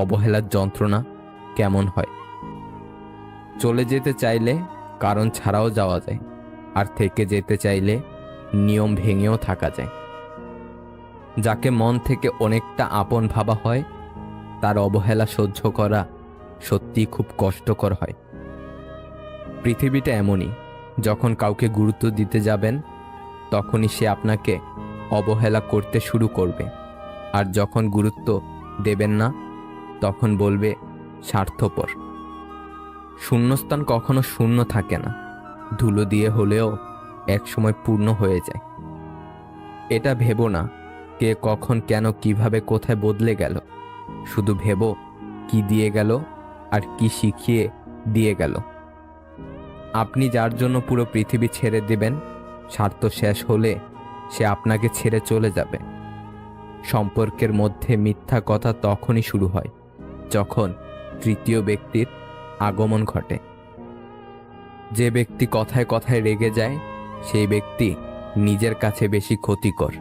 অবহেলার যন্ত্রণা কেমন হয়। চলে যেতে চাইলে কারণ ছাড়াও যাওয়া যায়, আর থেকে যেতে চাইলে নিয়ম ভেঙেও থাকা যায়। যাকে মন থেকে অনেকটা আপন ভাবা হয় তার অবহেলা সহ্য করা সত্যিই খুব কষ্টকর হয়। পৃথিবীটা এমনই, যখন কাউকে গুরুত্ব দিতে যাবেন তখনই সে আপনাকে অবহেলা করতে শুরু করবে, আর যখন গুরুত্ব দেবেন না তখন বলবে স্বার্থপর। শূন্যস্থান কখনো শূন্য থাকে না, ধুলো দিয়ে হলেও একসময় পূর্ণ হয়ে যায়। এটা ভেবো না কে কখন কেন কিভাবে কোথায় বদলে গেল, শুধু ভেবো কি দিয়ে গেল আর কি শিখিয়ে দিয়ে গেল। আপনি যার জন্য পুরো পৃথিবী ছেড়ে দেবেন, স্বার্থ শেষ হলে সে আপনাকে ছেড়ে চলে যাবে। সম্পর্কের মধ্যে মিথ্যা কথা তখনই শুরু হয় যখন তৃতীয় ব্যক্তির আগমন ঘটে। যে ব্যক্তি কথায় কথায় রেগে যায় সেই ব্যক্তি নিজের কাছে বেশি ক্ষতিকর,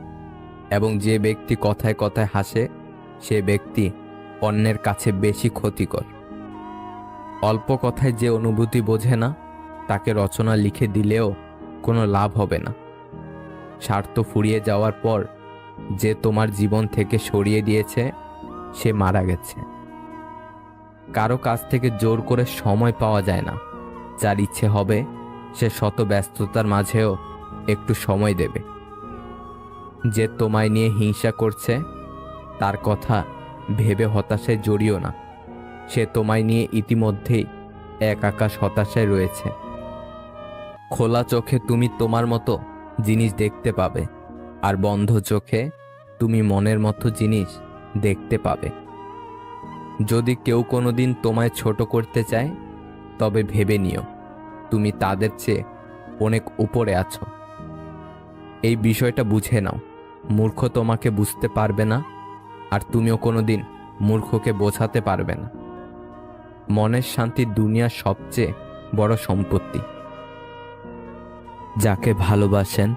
এবং যে ব্যক্তি কথায় কথায় হাসে সে ব্যক্তি অন্যের কাছে বেশি ক্ষতিকর। অল্প কথায় যে অনুভূতি বোঝে না তাকে রচনা লিখে দিলেও কোনো লাভ হবে না। স্বার্থ ফুরিয়ে যাওয়ার পর যে তোমার জীবন থেকে সরিয়ে দিয়েছে সে মারা গেছে। কারো কাছ থেকে জোর করে সময় পাওয়া যায় না। যার ইচ্ছে হবে সে শত ব্যস্ততার মাঝেও একটু সময় দেবে। যে তোমায় নিয়ে হিংসা করছে তার কথা ভেবে হতাশায় জড়িও না, সে তোমায় নিয়ে ইতিমধ্যেই এক আকাশ হতাশায় রয়েছে। খোলা চোখে তুমি তোমার মতো জিনিস দেখতে পাবে, আর বন্ধ চোখে তুমি মনের মতো জিনিস দেখতে পাবে। যদি কেউ কোনোদিন তোমায় ছোট করতে চায় তবে ভেবে নিও তুমি তাদের চেয়ে অনেক উপরে আছো। এই বিষয়টা বুঝে নাও, মূর্খ তোমাকে বুঝতে পারবে না, আর তুমিও কোনোদিন মূর্খকে বোঝাতে পারবে না। মনের শান্তি দুনিয়ার সবচেয়ে বড় সম্পত্তি। যাকে ভালোবাসেন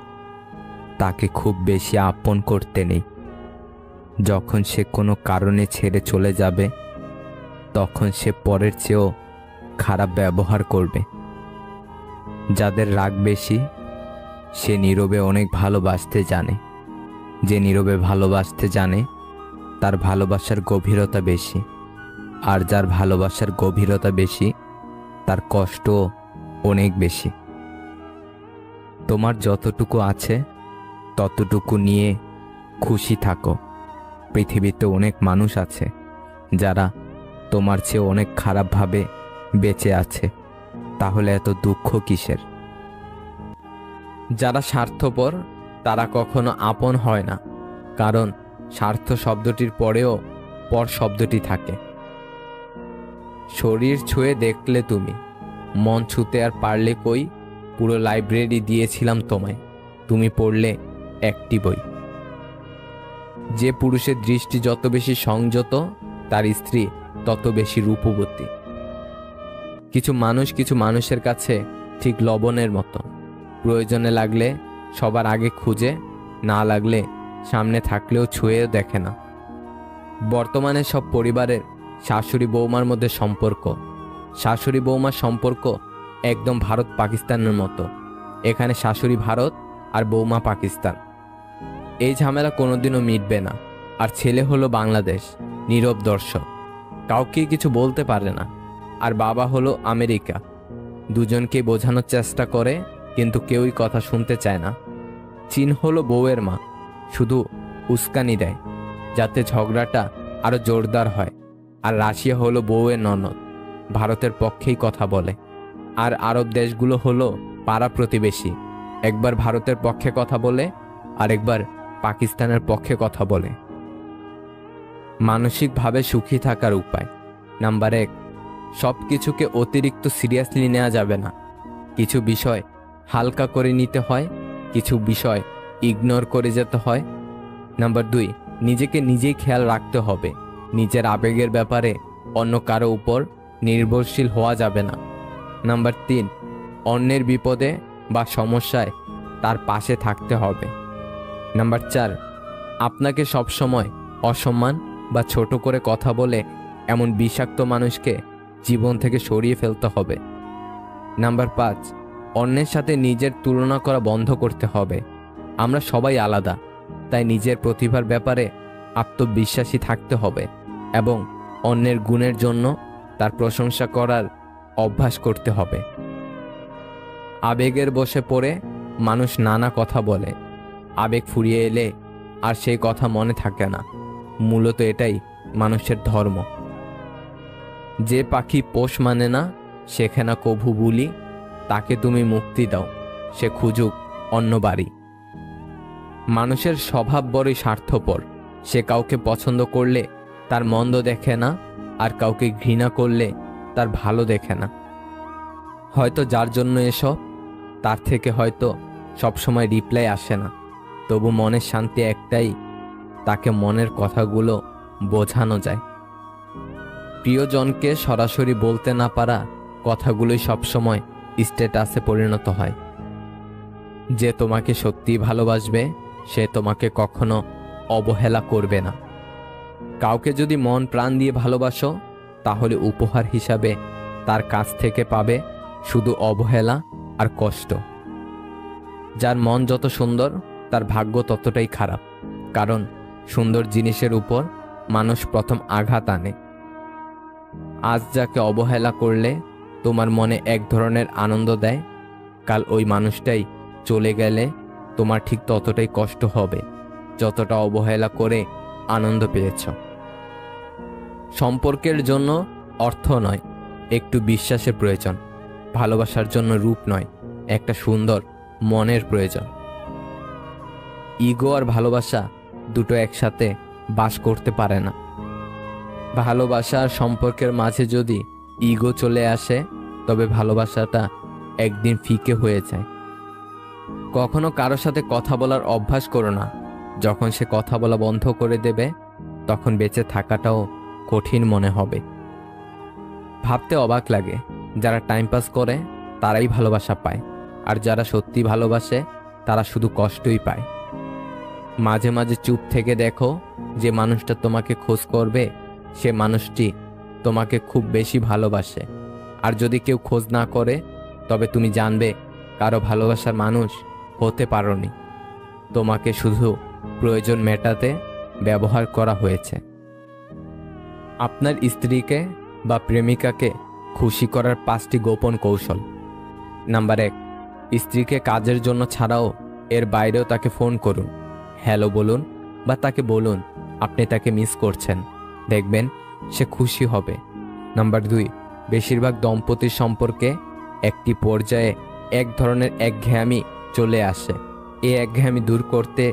তাকে খুব বেশি আপন করতে নেই। যখন সে কোনো কারণে ছেড়ে চলে যাবে তখন সে পরের চেয়েও খারাপ ব্যবহার করবে। যাদের রাগ বেশি সে নীরবে অনেক ভালোবাসতে জানে। যে নীরবে ভালোবাসতে জানে তার ভালোবাসার গভীরতা বেশি, আর যার ভালোবাসার গভীরতা বেশি তার কষ্টও অনেক বেশি। তোমার যতটুকু আছে ততটুকু নিয়ে খুশি থাকো। পৃথিবীতে অনেক মানুষ আছে যারা তোমার চেয়ে অনেক খারাপভাবে বেঁচে আছে, তাহলে এত দুঃখ কিসের? যারা স্বার্থপর তারা কখনো আপন হয় না, কারণ স্বার্থ শব্দটির পরেও পর শব্দটি থাকে। শরীর ছুঁয়ে দেখলে তুমি, মন ছুঁতে আর পারলে কই? পুরো লাইব্রেরি দিয়েছিলাম তোমায়, তুমি পড়লে একটি বই। যে পুরুষের দৃষ্টি যত বেশি সংযত তার স্ত্রী তত বেশি রূপবতী। কিছু মানুষের কাছে ঠিক লবণের মতো, প্রয়োজনে লাগলে সবার আগে খুঁজে, না লাগলে সামনে থাকলেও ছুঁয়েও দেখে না। বর্তমানে সব পরিবারের শাশুড়ি বৌমার মধ্যে সম্পর্ক, শাশুড়ি বৌমার সম্পর্ক একদম ভারত পাকিস্তানের মতো। এখানে শাশুড়ি ভারত আর বৌমা পাকিস্তান। এই ঝামেলা কোনোদিনও মিটবে না। আর ছেলে হলো বাংলাদেশ, নীরব দর্শক, কাউকে কিছু বলতে পারে না। আর বাবা হলো আমেরিকা, দুজনকে বোঝানোর চেষ্টা করে কিন্তু কেউই কথা শুনতে চায় না। চীন হলো বউয়ের মা, শুধু উস্কানি দেয় যাতে ঝগড়াটা আরো জোরদার হয়। আর রাশিয়া হলো বউয়ের ননদ, ভারতের পক্ষেই কথা বলে। আর আরব দেশগুলো হলো পাড়া প্রতিবেশী, একবার ভারতের পক্ষে কথা বলে আর একবার পাকিস্তানের পক্ষে কথা বলে। মানসিকভাবে সুখী থাকার উপায়। নাম্বার 1, সব কিছুকে অতিরিক্ত সিরিয়াসলি নেওয়া যাবে না। কিছু বিষয় হালকা করে নিতে হয়, কিছু বিষয় ইগনোর করে যেতে হয়। নাম্বার 2, নিজেকে নিজেই খেয়াল রাখতে হবে। নিজের আবেগের ব্যাপারে অন্য কারো উপর নির্ভরশীল হওয়া যাবে না। নাম্বার 3, অন্যের বিপদে বা সমস্যায় তার পাশে থাকতে হবে। নাম্বার 4, আপনাকে সবসময় অসম্মান বা ছোট করে কথা বলে এমন বিষাক্ত মানুষকে জীবন থেকে সরিয়ে ফেলতে হবে। নাম্বার 5, অন্যের সাথে নিজের তুলনা করা বন্ধ করতে হবে। আমরা সবাই আলাদা, তাই নিজের প্রতিভার ব্যাপারে আত্মবিশ্বাসী থাকতে হবে এবং অন্যের গুণের জন্য তার প্রশংসা করার অভ্যাস করতে হবে। আবেগের বশে পড়ে মানুষ নানা কথা বলে, আবেগ ফুরিয়ে এলে আর সেই কথা মনে থাকে না। মূলত এটাই মানুষের ধর্ম। যে পাখি পোষ মানে না, শেখে না কভু বুলি, তাকে তুমি মুক্তি দাও, সে খুঁজুক অন্য বাড়ি। মানুষের স্বভাব বড়ই স্বার্থপর। সে কাউকে পছন্দ করলে তার মন্দ দেখে না, আর কাউকে ঘৃণা করলে তার ভালো দেখে না। হয়তো যার জন্য এসব, তার থেকে হয়তো সবসময় রিপ্লাই আসে না, তবু মনের শান্তি একটাই, তাকে মনের কথাগুলো বোঝানো যায়। প্রিয়জনকে সরাসরি বলতে না পারা কথাগুলোই সবসময় স্ট্যাটাসে পরিণত হয়। যে তোমাকে সত্যিই ভালোবাসবে সে তোমাকে কখনো অবহেলা করবে না। কাউকে যদি মন প্রাণ দিয়ে ভালোবাসো, তাহলে উপহার হিসাবে তার কাছ থেকে পাবে শুধু অবহেলা আর কষ্ট। যার মন যত সুন্দর, তার ভাগ্য ততটাই খারাপ, কারণ সুন্দর জিনিসের উপর মানুষ প্রথম আঘাত আনে। আজ যাকে অবহেলা করলে তোমার মনে এক ধরনের আনন্দ দেয়, কাল ওই মানুষটাই চলে গেলে তোমার ঠিক ততটাই কষ্ট হবে যতটা অবহেলা করে আনন্দ পেয়েছ। সম্পর্কের জন্য অর্থ নয়, একটু বিশ্বাসের প্রয়োজন। ভালোবাসার জন্য রূপ নয়, একটা সুন্দর মনের প্রয়োজন। ইগো আর ভালোবাসা দুটো একসাথে বাস করতে পারে না। ভালোবাসা আর সম্পর্কের মাঝে যদি ইগো চলে আসে, তবে ভালোবাসাটা একদিন ফিকে হয়ে যায়। কখনো কারোর সাথে কথা বলার অভ্যাস করো না। যখন সে কথা বলা বন্ধ করে দেবে, তখন বেঁচে থাকাটাও কঠিন মনে হবে। ভাবতে অবাক লাগে, যারা টাইম পাস করে তারাই ভালোবাসা পায়, আর যারা সত্যি ভালোবাসে তারা শুধু কষ্টই পায়। মাঝে মাঝে চুপ থেকে দেখো, যে মানুষটা তোমাকে খোঁজ করবে সে মানুষটি তোমাকে খুব বেশি ভালোবাসে। আর যদি কেউ খোঁজ না করে, তবে তুমি জানবে কারো ভালোবাসার মানুষ হতে পারোনি, তোমাকে শুধু প্রয়োজন মেটাতে ব্যবহার করা হয়েছে। আপনার স্ত্রীকে বা প্রেমিকাকে খুশি করার 5টি গোপন কৌশল। নাম্বার 1, স্ত্রীকে কাজের জন্য ছাড়াও এর বাইরেও তাকে ফোন করুন, হ্যালো বলুন বা তাকে বলুন আপনি তাকে মিস করছেন, দেখবেন সে খুশি হবে। নাম্বার 2, বেশিরভাগ দম্পতির সম্পর্কে একটি পর্যায়ে এক ধরনের একঘেয়ামি চলে আসে। এই একঘেয়ামি দূর করতে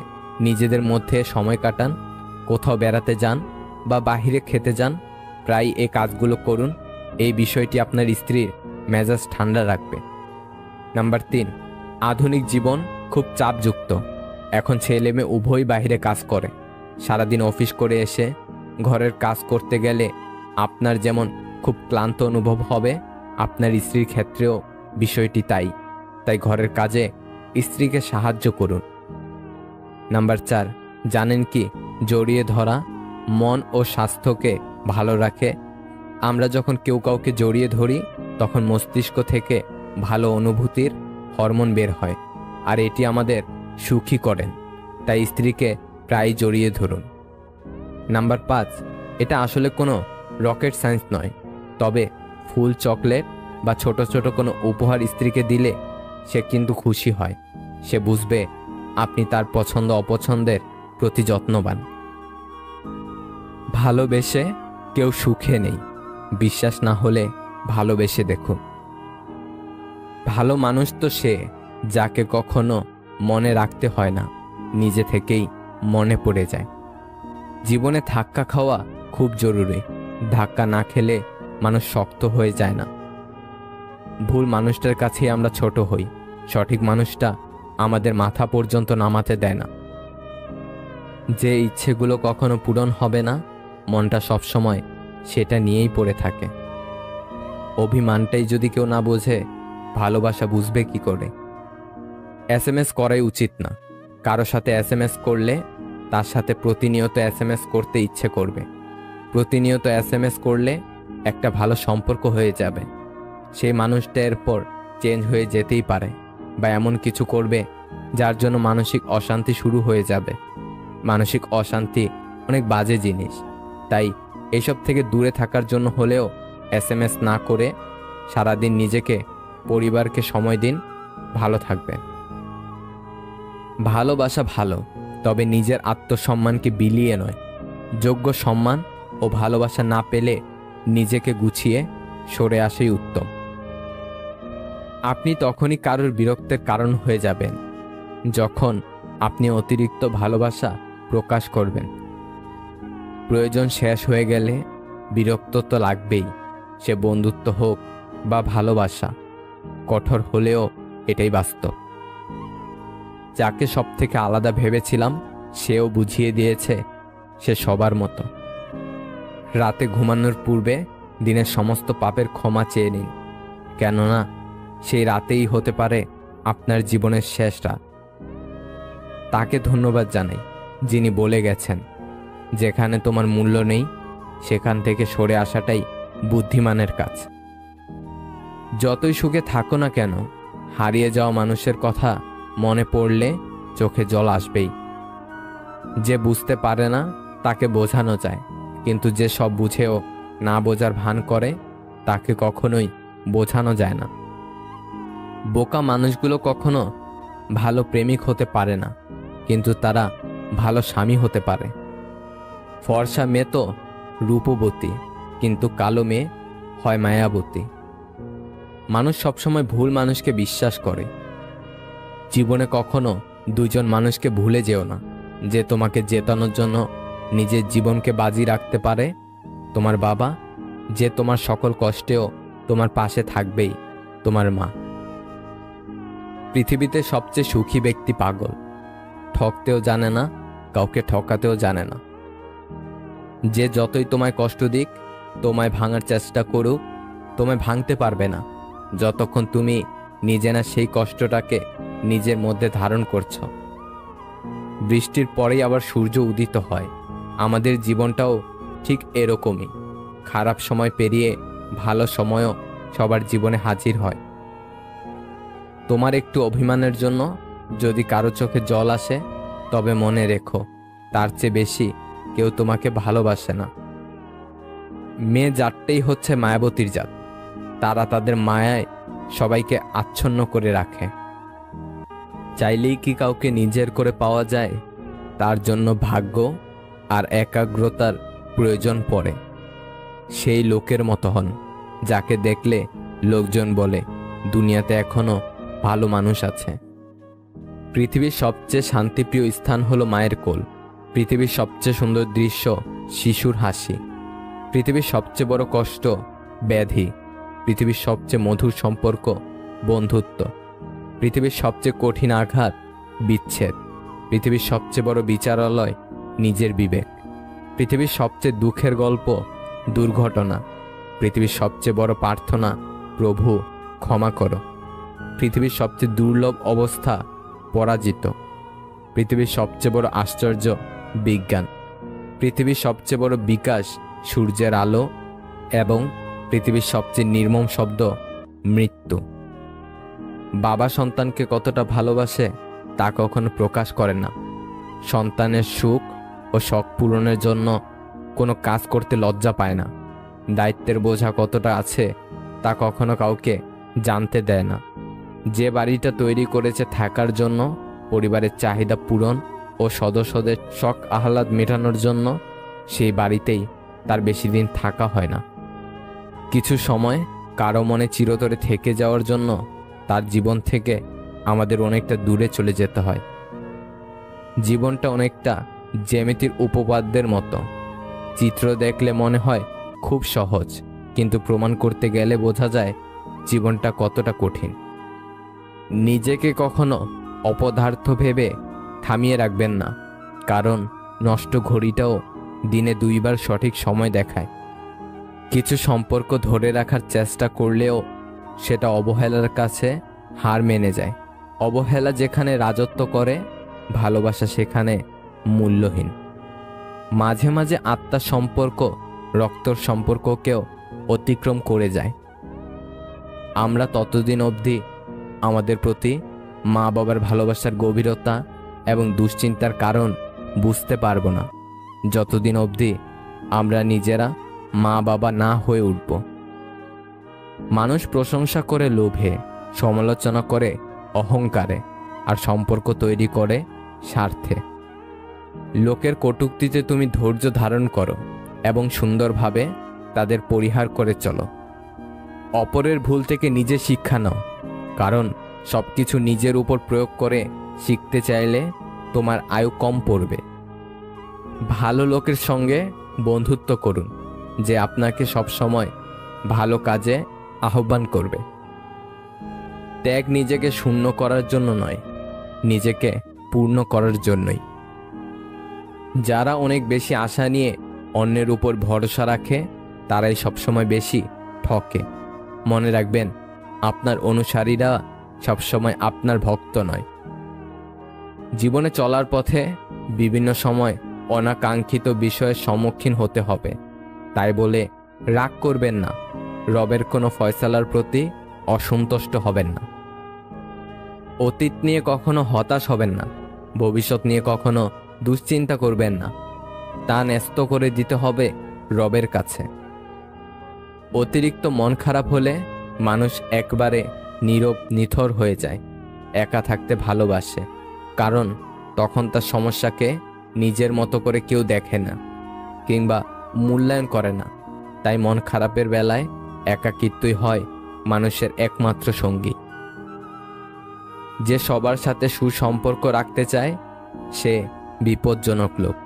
নিজেদের মধ্যে সময় কাটান, কোথাও বেড়াতে যান বা বাহিরে খেতে যান। প্রায় এই কাজগুলো করুন, এই বিষয়টি আপনার স্ত্রীর মেজাজ ঠান্ডা রাখবে। নাম্বার 3, আধুনিক জীবন খুব চাপযুক্ত। এখন ছেলে মেয়ে উভয়ই বাইরে কাজ করে। সারাদিন অফিস করে এসে ঘরের কাজ করতে গেলে আপনার যেমন খুব ক্লান্ত অনুভব হবে, আপনার স্ত্রীর ক্ষেত্রেও বিষয়টি তাই। ঘরের কাজে স্ত্রীকে সাহায্য করুন। নাম্বার 4, জানেন কি জড়িয়ে ধরা মন ও স্বাস্থ্যকে ভালো রাখে? আমরা যখন কেউ কাউকে জড়িয়ে ধরি তখন মস্তিষ্ক থেকে ভালো অনুভূতির হরমোন বের হয়, আর এটি আমাদের সুখী করেন। তাই স্ত্রীকে প্রায় জড়িয়ে ধরুন। নাম্বার 5, এটা আসলে কোনো রকেট সায়েন্স নয়, তবে ফুল, চকলেট বা ছোট ছোট কোনো উপহার স্ত্রীকে দিলে সে কিন্তু খুশি হয়। সে বুঝবে আপনি তার পছন্দ অপছন্দের প্রতি যত্নবান। ভালোবেসে কেউ সুখে নেই, বিশ্বাস না হলে ভালোবেসে দেখুন। ভালো মানুষ তো সে যাকে কখনো মনে রাখতে হয় না, নিজে থেকেই মনে পড়ে যায়। জীবনে ধাক্কা খাওয়া খুব জরুরি। ধাক্কা না খেলে মানুষ শক্ত হয়ে যায় না। ভুল মানুষটার কাছেই আমরা ছোট হই, সঠিক মানুষটা আমাদের মাথা পর্যন্ত নামাতে দেয় না। যে ইচ্ছেগুলো কখনো পূরণ হবে না, মনটা সবসময় সেটা নিয়েই পড়ে থাকে। অভিমানটাই যদি কেউ না বোঝে, ভালোবাসা বুঝবে কি করে? SMS করাই উচিত না। কারো সাথে SMS করলে তার সাথে প্রতিনিয়ত SMS করতে ইচ্ছে করবে। প্রতিনিয়ত SMS করলে একটা ভালো সম্পর্ক হয়ে যাবে। সেই মানুষটা এরপর চেঞ্জ হয়ে যেতেই পারে, বা এমন কিছু করবে যার জন্য মানসিক অশান্তি শুরু হয়ে যাবে। মানসিক অশান্তি অনেক বাজে জিনিস, তাই এসব থেকে দূরে থাকার জন্য হলেও SMS না করে সারাদিন নিজেকে, পরিবারকে সময় দিন। ভালো থাকবেন। ভালোবাসা ভালো, তবে নিজের আত্মসম্মানকে বিলিয়ে নয়। যোগ্য সম্মান ও ভালোবাসা না পেলে নিজেকে গুছিয়ে সরে আসাই উত্তম। আপনি তখনই কারোর বিরক্তের কারণ হয়ে যাবেন যখন আপনি অতিরিক্ত ভালোবাসা প্রকাশ করবেন। প্রয়োজন শেষ হয়ে গেলে বিরক্ত তো লাগবেই, সে বন্ধুত্ব হোক বা ভালোবাসা। কঠোর হলেও এটাই বাস্তব। যাকে সব থেকে আলাদা ভেবেছিলাম সেও বুঝিয়ে দিয়েছে সে সবার মতো। রাতে ঘুমানোর পূর্বে দিনের সমস্ত পাপের ক্ষমা চেয়ে নিন, কেননা সেই রাতেই হতে পারে আপনার জীবনের শেষ রাত। তাকে ধন্যবাদ জানাই যিনি বলে গেছেন, যেখানে তোমার মূল্য নেই সেখান থেকে সরে আসাটাই বুদ্ধিমানের কাজ। যতই সুখে থাকো না কেন, হারিয়ে যাওয়া মানুষের কথা মনে পড়লে চোখে জল আসবেই। যে বুঝতে পারে না তাকে বোঝানো যায়, কিন্তু যে সব বুঝেও না বোঝার ভান করে তাকে কখনোই বোঝানো যায় না। বোকা মানুষগুলো কখনো ভালো প্রেমিক হতে পারে না, কিন্তু তারা ভালো স্বামী হতে পারে। ফর্সা মেয়ে তো রূপবতী, কিন্তু কালো মেয়ে হয় মায়াবতী। মানুষ সবসময় ভুল মানুষকে বিশ্বাস করে। জীবনে কখনো দুজন মানুষকে ভুলে যেও না, যে তোমাকে জেতানোর জন্য নিজের জীবনকে বাজি রাখতে পারে। তোমার বাবা, যে তোমার সকল কষ্টেও তোমার পাশে থাকবেই। তোমার মা। পৃথিবীতে সবচেয়ে সুখী ব্যক্তি পাগল, ঠকতেও জানে না, কাউকে ঠকাতেও জানে না। যে যতই তোমায় কষ্ট দিক, তোমায় ভাঙার চেষ্টা করুক, তোমায় ভাঙতে পারবে না যতক্ষণ তুমি নিজে না সেই কষ্টটাকে নিজের মধ্যে ধারণ করছ। বৃষ্টির পরেই আবার সূর্য উদিত হয়। আমাদের জীবনটাও ঠিক এরকমই। খারাপ সময় পেরিয়ে ভালো সময়ও সবার জীবনে হাজির হয়। তোমার একটু অভিমানের জন্য যদি কারো চোখে জল আসে, তবে মনে রেখো তার চেয়ে বেশি কেউ তোমাকে ভালোবাসে না। মেয়ে জাতটাই হচ্ছে মায়াবতীর জাত। তারা তাদের মায়ায় সবাইকে আচ্ছন্ন করে রাখে। চাইলেই কি কাউকে নিজের করে পাওয়া যায়? তার জন্য ভাগ্য আর একাগ্রতার প্রয়োজন পড়ে। সেই লোকের মতো হন যাকে দেখলে লোকজন বলে দুনিয়াতে এখনো ভালো মানুষ আছে। পৃথিবীর সবচেয়ে শান্তিপ্রিয় স্থান হলো মায়ের কোল। পৃথিবীর সবচেয়ে সুন্দর দৃশ্য শিশুর হাসি। পৃথিবীর সবচেয়ে বড় কষ্ট ব্যাধি। পৃথিবীর সবচেয়ে মধুর সম্পর্ক বন্ধুত্ব। পৃথিবীর সবচেয়ে কঠিন আঘাত বিচ্ছেদ। পৃথিবীর সবচেয়ে বড় বিচারালয় নিজের বিবেক। পৃথিবীর সবচেয়ে দুঃখের গল্প দুর্ঘটনা। পৃথিবীর সবচেয়ে বড় প্রার্থনা, প্রভু ক্ষমা করো। পৃথিবীর সবচেয়ে দুর্লভ অবস্থা পরাজিত। পৃথিবীর সবচেয়ে বড় আশ্চর্য বিজ্ঞান, পৃথিবীর সবচেয়ে বড় বিকাশ সূর্যের আলো, এবং পৃথিবীর সবচেয়ে নির্মম শব্দ মৃত্যু। বাবা সন্তানকে কতটা ভালোবাসে তা কখনো প্রকাশ করে না। সন্তানের সুখ ও শখ পূরণের জন্য কোনো কাজ করতে লজ্জা পায় না। দায়িত্বের বোঝা কতটা আছে তা কখনো কাউকে জানতে দেয় না। যে বাড়িটা তৈরি করেছে থাকার জন্য, পরিবারের চাহিদা পূরণ ও সদস্যদের শখ আহ্লাদ মেটানোর জন্য, সেই বাড়িতেই তার বেশি দিন থাকা হয় না। কিছু সময় কারো মনে চিরতরে থেকে যাওয়ার জন্য তার জীবন থেকে আমাদের অনেকটা দূরে চলে যেতে হয়। জীবনটা অনেকটা জ্যামিতির উপপাদ্যের মতো। চিত্র দেখলে মনে হয় খুব সহজ, কিন্তু প্রমাণ করতে গেলে বোঝা যায় জীবনটা কতটা কঠিন। নিজেকে কখনো অপদার্থ ভেবে থামিয়ে রাখবেন না, কারণ নষ্ট ঘড়িটাও দিনে 2 বার সঠিক সময় দেখায়। কিছু সম্পর্ক ধরে রাখার চেষ্টা করলেও সেটা অবহেলার কাছে হার মেনে যায়। অবহেলা যেখানে রাজত্ব করে, ভালোবাসা সেখানে মূল্যহীন। মাঝে মাঝে আত্মার সম্পর্ক রক্তর সম্পর্ককেও অতিক্রম করে যায়। আমরা ততদিন অবধি আমাদের প্রতি মা বাবার ভালোবাসার গভীরতা এবং দুশ্চিন্তার কারণ বুঝতে পারবো না, যতদিন অবধি আমরা নিজেরা মা বাবা না হয়ে উঠব। মানুষ প্রশংসা করে লোভে, সমালোচনা করে অহংকারে, আর সম্পর্ক তৈরি করে স্বার্থে। লোকের কটূক্তিতে তুমি ধৈর্য ধারণ করো এবং সুন্দরভাবে তাদের পরিহার করে চলো। অপরের ভুল থেকে নিজে শিক্ষা নাও, কারণ সবকিছু নিজের উপর প্রয়োগ করে শিখতে চাইলে তোমার আয়ু কম পড়বে। ভালো লোকের সঙ্গে বন্ধুত্ব করুন, যে আপনাকে সবসময় ভালো কাজে আহ্বান করবে। ত্যাগ নিজেকে শূন্য করার জন্য নয়, নিজেকে পূর্ণ করার জন্যই। যারা অনেক বেশি আশা নিয়ে অন্যের উপর ভরসা রাখে, তারাই সবসময় বেশি ঠকে। মনে রাখবেন, আপনার অনুসারীরা সবসময় আপনার ভক্ত নয়। জীবনে চলার পথে বিভিন্ন সময় অনাকাঙ্ক্ষিত বিষয়ের সম্মুখীন হতে হবে, তাই বলে রাগ করবেন না। রবের কোনো ফয়সালার প্রতি অসন্তুষ্ট হবেন না। অতীত নিয়ে কখনো হতাশ হবেন না, ভবিষ্যৎ নিয়ে কখনো দুশ্চিন্তা করবেন না। তা ন্যস্ত করে দিতে হবে রবের কাছে। অতিরিক্ত মন খারাপ হলে মানুষ একবারে নীরব নিথর হয়ে যায়। একা থাকতে ভালোবাসে, কারণ তখন তার সমস্যাকে নিজের মতো করে কেউ দেখে না কিংবা মূল্যায়ন করে না। তাই মন খারাপের বেলায় একাকিত্বই হয় মানুষের একমাত্র সঙ্গী। যে সবার সাথে সুসম্পর্ক রাখতে চায়, সে বিপজ্জনক লোক।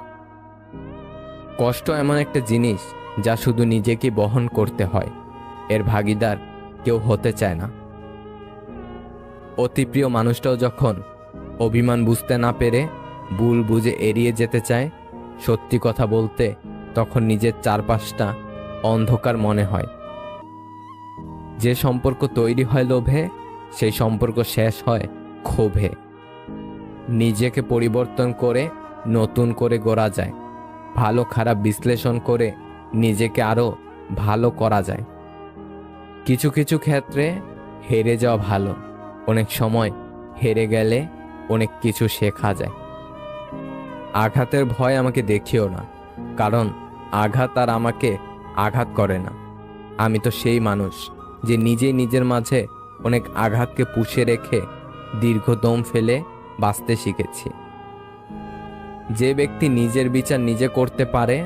কষ্ট এমন একটা জিনিস যা শুধু নিজেকে বহন করতে হয়, এর ভাগিদার কেউ হতে চায় না। অতি প্রিয় মানুষটাও যখন অভিমান বুঝতে না পেরে ভুল বুঝে এড়িয়ে যেতে চায়, সত্যি কথা বলতে তখন নিজের চারপাশটা অন্ধকার মনে হয়। যে সম্পর্ক তৈরি হয় লোভে, সেই সম্পর্ক শেষ হয় ক্ষোভে। নিজেকে পরিবর্তন করে নতুন করে গড়া যায়। ভালো খারাপ বিশ্লেষণ করে নিজেকে আরো ভালো করা যায়। কিছু কিছু ক্ষেত্রে হেরে যাওয়া ভালো। অনেক সময় হেরে গেলে অনেক কিছু শেখা যায়। আঘাতের ভয় আমাকে দেখিও না, কারণ আঘাত আর আমাকে আঘাত করে না। আমি তো সেই মানুষ যে নিজেই নিজের মাঝে অনেক আঘাতকে পুষে রেখে দীর্ঘ দম ফেলে বাঁচতে শিখেছি। যে ব্যক্তি নিজের বিচার নিজে করতে পারে,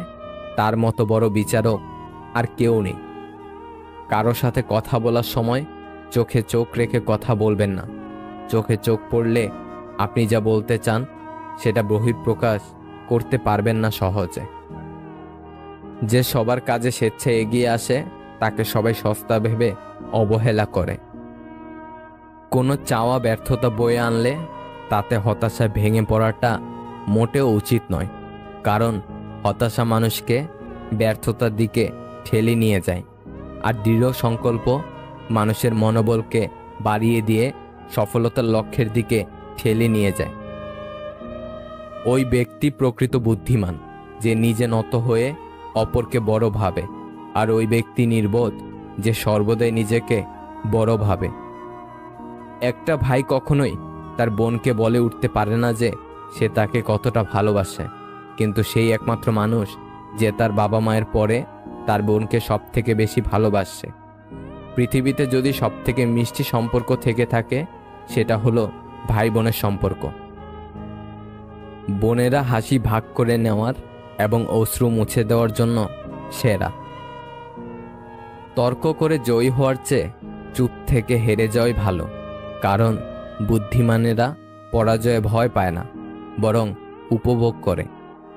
তার মতো বড় বিচারক আর কেউ নেই। কারো সাথে কথা বলার সময় চোখে চোখ রেখে কথা বলবেন না। চোখে চোখ পড়লে আপনি যা বলতে চান সেটা বহিঃপ্রকাশ করতে পারবেন না সহজে। যে সবার কাজে স্বেচ্ছায় এগিয়ে আসে, তাকে সবাই সস্তা ভেবে অবহেলা করে। কোনো চাওয়া ব্যর্থতা বয়ে আনলে তাতে হতাশায় ভেঙে পড়াটা মোটেও উচিত নয়, কারণ হতাশা মানুষকে ব্যর্থতার দিকে ঠেলে নিয়ে যায়, আর দৃঢ় সংকল্প মানুষের মনোবলকে বাড়িয়ে দিয়ে সফলতার লক্ষ্যের দিকে ঠেলে নিয়ে যায়। ওই ব্যক্তি প্রকৃত বুদ্ধিমান, যে নিজে নত হয়ে অপরকে বড় ভাবে, আর ওই ব্যক্তি নির্বোধ, যে সর্বদাই নিজেকে বড় ভাবে। একটা ভাই কখনোই তার বোনকে বলে উঠতে পারে না যে সে তাকে কতটা ভালোবাসে, কিন্তু সেই একমাত্র মানুষ যে তার বাবা মায়ের পরে তার বোনকে সব থেকে বেশি ভালোবাসে। পৃথিবীতে যদি সব থেকে মিষ্টি সম্পর্ক থেকে থাকে, সেটা হলো ভাই বোনের সম্পর্ক। বোনেরা হাসি ভাগ করে নেওয়ার এবং অশ্রু মুছে দেওয়ার জন্য সেরা। তর্ক করে জয়ী হওয়ার চেয়ে চুপ থেকে হেরে যাওয়াই ভালো, কারণ বুদ্ধিমানেরা পরাজয়ে ভয় পায় না, বরং উপভোগ করে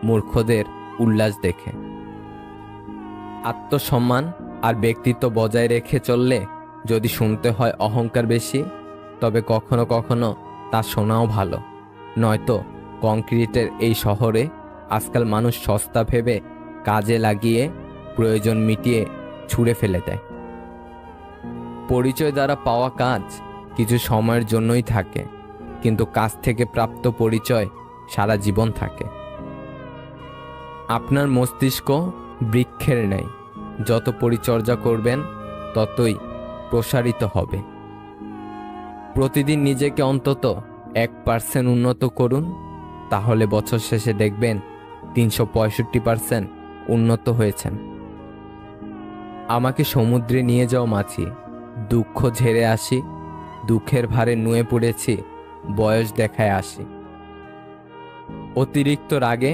মূর্খদের উল্লাস দেখে। আত্মসম্মান আর ব্যক্তিত্ব বজায় রেখে চললে যদি শুনতে হয় অহংকার বেশি, তবে কখনো কখনো তা শোনাও ভালো। নয়তো কংক্রিটের এই শহরে আজকাল মানুষ সস্তা ভেবে কাজে লাগিয়ে প্রয়োজন মিটিয়ে ছুঁড়ে ফেলে দেয়। পরিচয় দ্বারা পাওয়া কাজ কিছু সময়ের জন্যই থাকে, কিন্তু কাজ থেকে প্রাপ্ত পরিচয় সারা জীবন থাকে। আপনার মস্তিষ্ক বৃক্ষের ন্যায়, যত পরিচর্যা করবেন ততই প্রসারিত হবে। প্রতিদিন নিজেকে অন্তত 1% উন্নত করুন, তাহলে বছর শেষে দেখবেন 365% উন্নত হয়েছেন। আমাকে সমুদ্রে নিয়ে যাও মাছি, দুঃখ ঝেড়ে আসি, দুঃখের ভারে নুয়ে পড়েছি, বয়স দেখায় আসি। অতিরিক্ত রাগে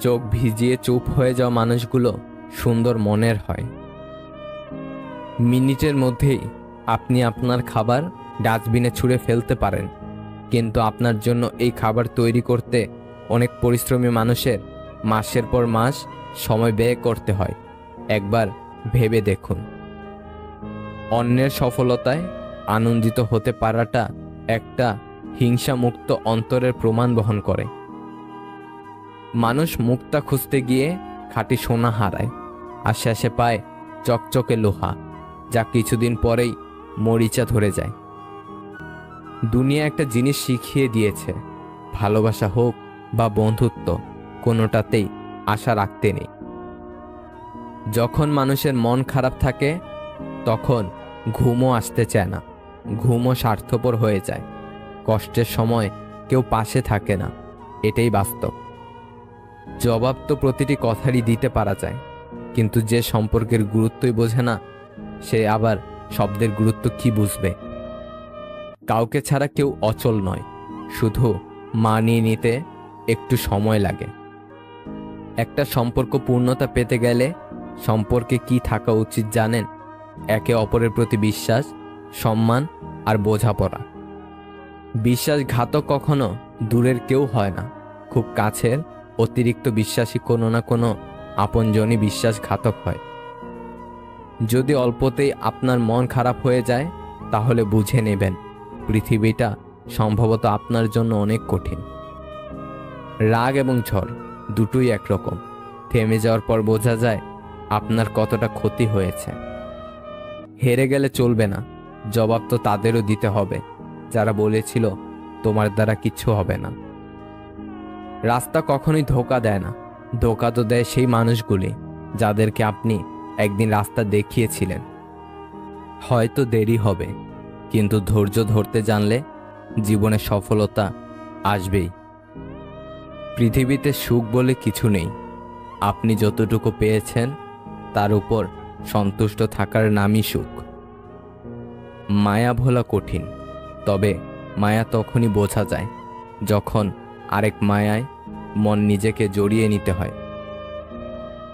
চোখ ভিজিয়ে চুপ হয়ে যাওয়া মানুষগুলো সুন্দর মনের হয়। মিনিটের মধ্যেই আপনি আপনার খাবার ডাস্টবিনে ছুঁড়ে ফেলতে পারেন, কিন্তু আপনার জন্য এই খাবার তৈরি করতে অনেক পরিশ্রমী মানুষের মাসের পর মাস সময় ব্যয় করতে হয়। একবার ভেবে দেখুন। অন্যের সফলতায় আনন্দিত হতে পারাটা একটা হিংসামুক্ত অন্তরের প্রমাণ বহন করে। মানুষ মুক্তা খুঁজতে গিয়ে খাঁটি সোনা হারায়, আর শেষে পায় চকচকে লোহা, যা কিছুদিন পরেই মরিচা ধরে যায়। দুনিয়া একটা জিনিস শিখিয়ে দিয়েছে, ভালোবাসা হোক বা বন্ধুত্ব, কোনোটাতেই আশা রাখতে নেই। যখন মানুষের মন খারাপ থাকে তখন ঘুমও আসতে চায় না, ঘুমও স্বার্থপর হয়ে যায়। কষ্টের সময় কেউ পাশে থাকে না, এটাই বাস্তব। জবাব তো প্রতিটি কথারই দিতে পারা যায়, কিন্তু যে সম্পর্কের গুরুত্বই বোঝে না, সে আবার শব্দের গুরুত্ব কি বুঝবে? কাউকে ছাড়া কেউ অচল নয়, শুধু মানিয়ে নিতে একটু সময় লাগে। একটা সম্পর্ক পূর্ণতা পেতে গেলে সম্পর্কে কি থাকা উচিত জানেন? একে অপরের প্রতি বিশ্বাস, সম্মান আর বোঝাপড়া। বিশ্বাসঘাতক কখনো দূরের কেউ হয় না, খুব কাছের অতিরিক্ত বিশ্বাসী কোনো না কোনো আপনজনই বিশ্বাসঘাতক হয়। যদি অল্পতেই আপনার মন খারাপ হয়ে যায়, তাহলে বুঝে নেবেন পৃথিবীটা সম্ভবত আপনার জন্য অনেক কঠিন। রাগ এবং ঝড় দুটোই একরকম, থেমে যাওয়ার পর বোঝা যায় আপনার কতটা ক্ষতি হয়েছে। হেরে গেলে চলবে না, জবাব তো তাদেরও দিতে হবে যারা বলেছিল তোমার দ্বারা কিচ্ছু হবে না। রাস্তা কখনোই ধোঁকা দেয় না, ধোঁকা তো দেয় সেই মানুষগুলি যাদেরকে আপনি একদিন রাস্তা দেখিয়েছিলেন। হয়তো দেরি হবে, কিন্তু ধৈর্য ধরতে জানলে জীবনে সফলতা আসবেই। পৃথিবীতে সুখ বলে কিছু নেই, আপনি যতটুকু পেয়েছেন তার উপর সন্তুষ্ট থাকার নামই সুখ। মায়া ভোলা কঠিন, তবে মায়া তখনই বোঝা যায় যখন আরেক মায়ায় মন নিজেকে জড়িয়ে নিতে হয়।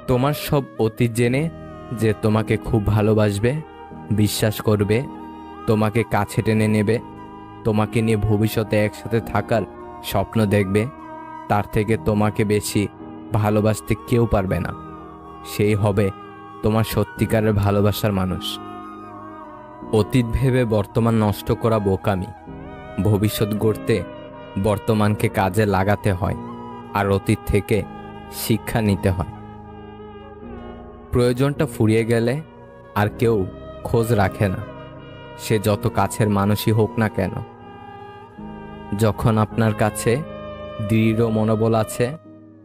তোমার সব অতীত জেনে যে তোমাকে খুব ভালোবাসবে, বিশ্বাস করবে, তোমাকে কাছে টেনে নেবে, তোমাকে নিয়ে ভবিষ্যতে একসাথে থাকার স্বপ্ন দেখবে, তার থেকে তোমাকে বেশি ভালোবাসতে কেউ পারবে না। সেই হবে তোমার সত্যিকারের ভালোবাসার মানুষ। অতীত ভেবে বর্তমান নষ্ট করা বোকামি। ভবিষ্যৎ গড়তে বর্তমানকে কাজে লাগাতে হয়, আর অতীত থেকে শিক্ষা নিতে হয়। প্রয়োজনটা ফুরিয়ে গেলে আর কেউ খোঁজ রাখে না, সে যত কাছের মানুষই হোক না কেন। যখন আপনার কাছে দৃঢ় মনোবল আছে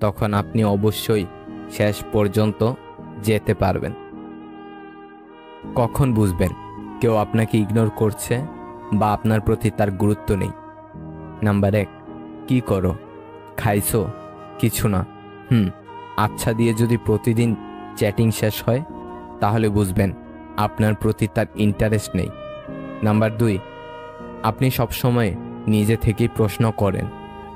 তখন আপনি অবশ্যই শেষ পর্যন্ত যেতে পারবেন। কখন বুঝবেন কেউ আপনাকে ইগনোর করছে বা আপনার প্রতি তার গুরুত্ব নেই? নাম্বার 1, কি করো? খাইছো? কিছু না। আচ্ছা দিয়ে যদি প্রতিদিন চ্যাটিং শেষ হয় তাহলে বুঝবেন আপনার প্রতি তার ইন্টারেস্ট নেই। নাম্বার 2, আপনি সবসময় নিজে থেকেই প্রশ্ন করেন,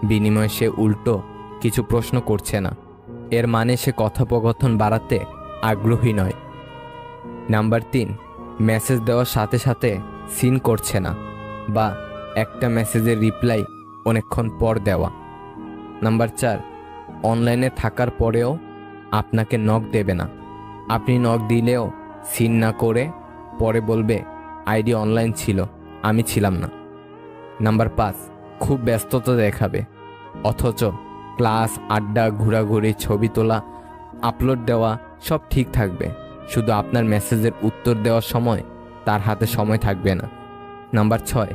বিনিময়ে সে উল্টো কিছু প্রশ্ন করছে না, এর মানে সে কথোপকথন বাড়াতে আগ্রহী নয়। নাম্বার 3, মেসেজ দেওয়ার সাথে সাথে সিন করছে না বা একটা মেসেজের রিপ্লাই অনেকক্ষণ পর দেওয়া। নাম্বার 4, অনলাইনে থাকার পরেও আপনাকে নক দেবে না, আপনি নক দিলেও সিন না করে পরে বলবে আইডি অনলাইন ছিল, আমি ছিলাম না। নাম্বার 5, খুব ব্যস্ততা দেখাবে, অথচ ক্লাস, আড্ডা, ঘোরাঘুরি, ছবি তোলা, আপলোড দেওয়া সব ঠিক থাকবে, শুধু আপনার মেসেজের উত্তর দেওয়ার সময় তার হাতে সময় থাকবে না। নাম্বার 6,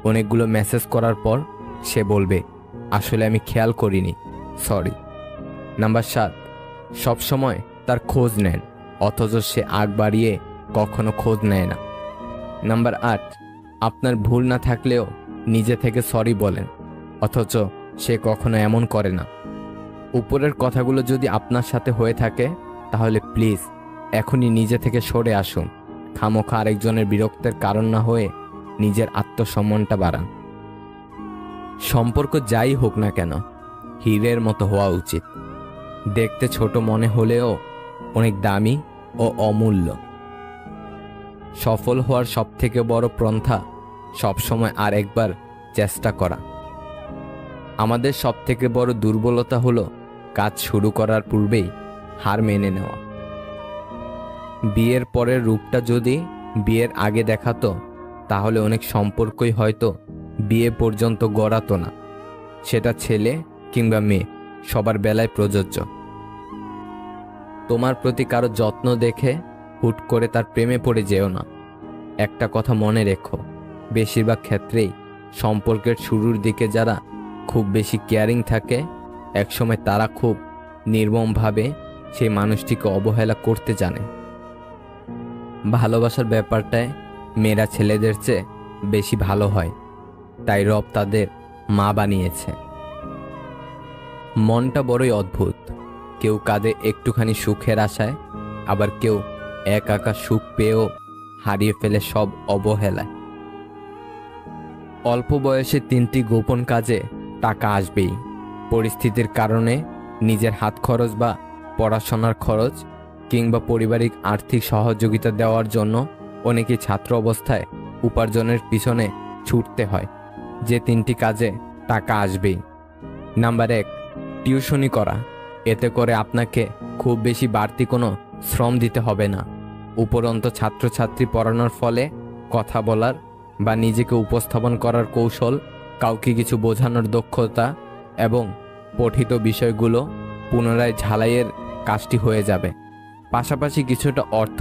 অনেকগুলো মেসেজ করার পর সে বলবে আসলে আমি খেয়াল করিনি, সরি। নাম্বার 7, সবসময় তার খোঁজ নেন, অথচ সে আগ বাড়িয়ে কখনো খোঁজ নেয় না। নাম্বার 8, আপনার ভুল না থাকলেও নিজে থেকে সরি বলেন, অথচ সে কখনো এমন করে না। উপরের কথাগুলো যদি আপনার সাথে হয়ে থাকে তাহলে প্লিজ এখনই নিজে থেকে সরে আসুন, খামোখা আরেকজনের বিরক্তের কারণ না হয়ে নিজের আত্মসম্মানটা বাড়ান। সম্পর্ক যাই হোক না কেন হীরের মতো হওয়া উচিত, দেখতে ছোট মনে হলেও অনেক দামি ও অমূল্য। সফল হওয়ার সবথেকে বড় পন্থা সবসময় আর একবার চেষ্টা করা। আমাদের সবথেকে বড় দুর্বলতা হলো কাজ শুরু করার পূর্বেই হার মেনে নেওয়া। বিয়ের পরের রূপটা যদি বিয়ের আগে দেখাতো তাহলে অনেক সম্পর্কই হয়তো বিয়ে পর্যন্ত গড়াতো না। সেটা ছেলে কিংবা মেয়ে সবার বেলায় প্রযোজ্য। তোমার প্রতি কারো যত্ন দেখে হুট করে তার প্রেমে পড়ে যেও না। একটা কথা মনে রেখো, বেশিরভাগ ক্ষেত্রেই সম্পর্কের শুরুর দিকে যারা খুব বেশি কেয়ারিং থাকে একসময় তারা খুব নির্মমভাবে সেই মানুষটিকে অবহেলা করতে জানে। ভালোবাসার ব্যাপারটায় মেয়েরা ছেলেদের চেয়ে বেশি ভালো হয়, তাই রব তাদের মা বানিয়েছে। মনটা বড়ই অদ্ভুত, কেউ কাঁদে একটুখানি সুখের আশায়, আবার কেউ একা সুখ পেয়েও হারিয়ে ফেলে সব অবহেলায়। অল্প বয়সে 3টি গোপন কাজে টাকা আসবেই। পরিস্থিতির কারণে নিজের হাত খরচ বা পড়াশোনার খরচ কিংবা পারিবারিক আর্থিক সহযোগিতা দেওয়ার জন্য অনেকে ছাত্র অবস্থায় উপার্জনের পিছনে ছুটতে হয়। যে 3টি কাজে টাকা আসবেই। নাম্বার 1, টিউশনি করা। এতে করে আপনাকে খুব বেশি বাড়তি কোনো শ্রম দিতে হবে না। উপরন্ত ছাত্রছাত্রী পড়ানোর ফলে কথা বলার বা নিজেকে উপস্থাপন করার কৌশল, কাউকে কিছু বোঝানোর দক্ষতা এবং পঠিত বিষয়গুলো পুনরায় ঝালাইয়ের কাজটি হয়ে যাবে। পাশাপাশি কিছুটা অর্থ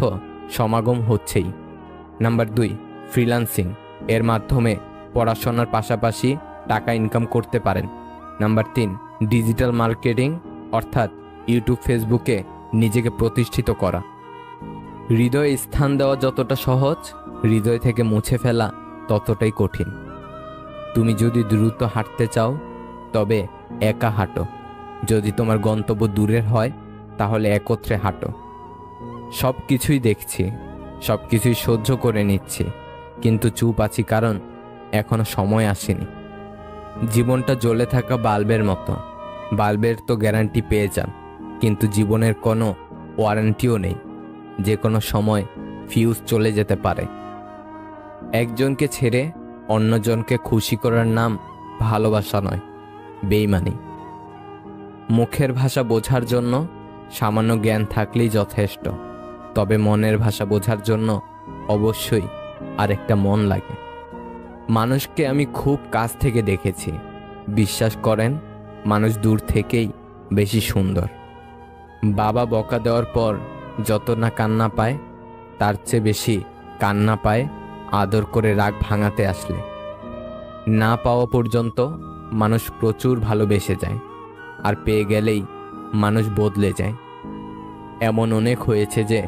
সমাগম হচ্ছেই। Number 2, freelancing. এর মাধ্যমে পড়াশোনার পাশাপাশি টাকা ইনকাম করতে পারেন। নাম্বার 3, ডিজিটাল মার্কেটিং, অর্থাৎ ইউটিউব, ফেসবুকে নিজেকে প্রতিষ্ঠিত করা। হৃদয়ে স্থান দেওয়া যতটা সহজ, হৃদয় থেকে মুছে ফেলা ততটাই কঠিন। তুমি যদি দ্রুত হাঁটতে চাও তবে একা হাঁটো, যদি তোমার গন্তব্য দূরের হয় তাহলে একত্রে হাঁটো। সব কিছুই দেখছি, সব কিছুই সহ্য করে নিচ্ছি, কিন্তু চুপ আছি কারণ এখনো সময় আসেনি। জীবনটা জ্বলে থাকা বাল্বের মতো, বাল্বের তো গ্যারান্টি পেয়ে যান, কিন্তু জীবনের কোনো ওয়ারেন্টিও নেই, যে কোনো সময় ফিউজ চলে যেতে পারে। একজনকে ছেড়ে অন্যজনকে খুশি করার নাম ভালোবাসা নয়, বেইমানি। মুখের ভাষা বোঝার জন্য সামান্য জ্ঞান থাকলেই যথেষ্ট, তবে মনের ভাষা বোঝার জন্য অবশ্যই আরেকটা মন লাগে। মানুষকে আমি খুব কাছ থেকে দেখেছি, বিশ্বাস করেন মানুষ দূর থেকেই বেশি সুন্দর। বাবা বকা দেওয়ার পর যত না কান্না পায় তার চেয়ে বেশি কান্না পায় আদর করে রাগ ভাঙাতে আসলে। না পাওয়া পর্যন্ত মানুষ প্রচুর ভালোবেসে যায়, আর পেয়ে গেলেই মানুষ বদলে যায়। এমন অনেক হয়েছে যে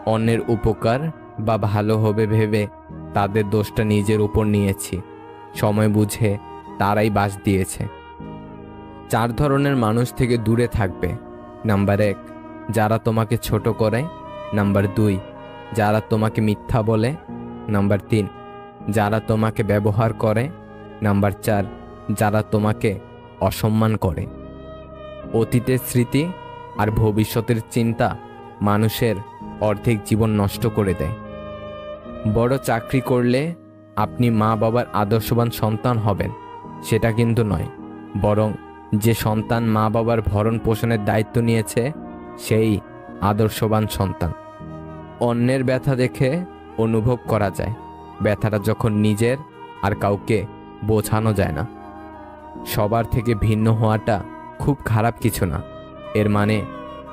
অন্যের উপকার বা ভালো হবে ভেবে তাদের দোষটা নিজের উপর নিয়েছি। সময় বুঝে তারাই বাস দিয়েছে। 4 ধরনের মানুষ থেকে দূরে থাকবে। নাম্বার 1, যারা তোমাকে ছোট করে। নাম্বার 2, যারা তোমাকে মিথ্যা বলে। নাম্বার 3, যারা তোমাকে ব্যবহার করে। নাম্বার 4, যারা তোমাকে অসম্মান করে। অতীতের স্মৃতি আর ভবিষ্যতের চিন্তা মানুষের অর্ধেক জীবন নষ্ট করে দেয়। বড় চাকরি করলে আপনি মা বাবার আদর্শবান সন্তান হবেন, সেটা কিন্তু নয়। বরং যে সন্তান মা বাবার ভরণ পোষণের দায়িত্ব নিয়েছে সেই আদর্শবান সন্তান। অন্যের ব্যথা দেখে অনুভব করা যায়, ব্যথাটা যখন নিজের আর কাউকে বোঝানো যায় না। সবার থেকে ভিন্ন হওয়াটা খুব খারাপ কিছু না। এর মানে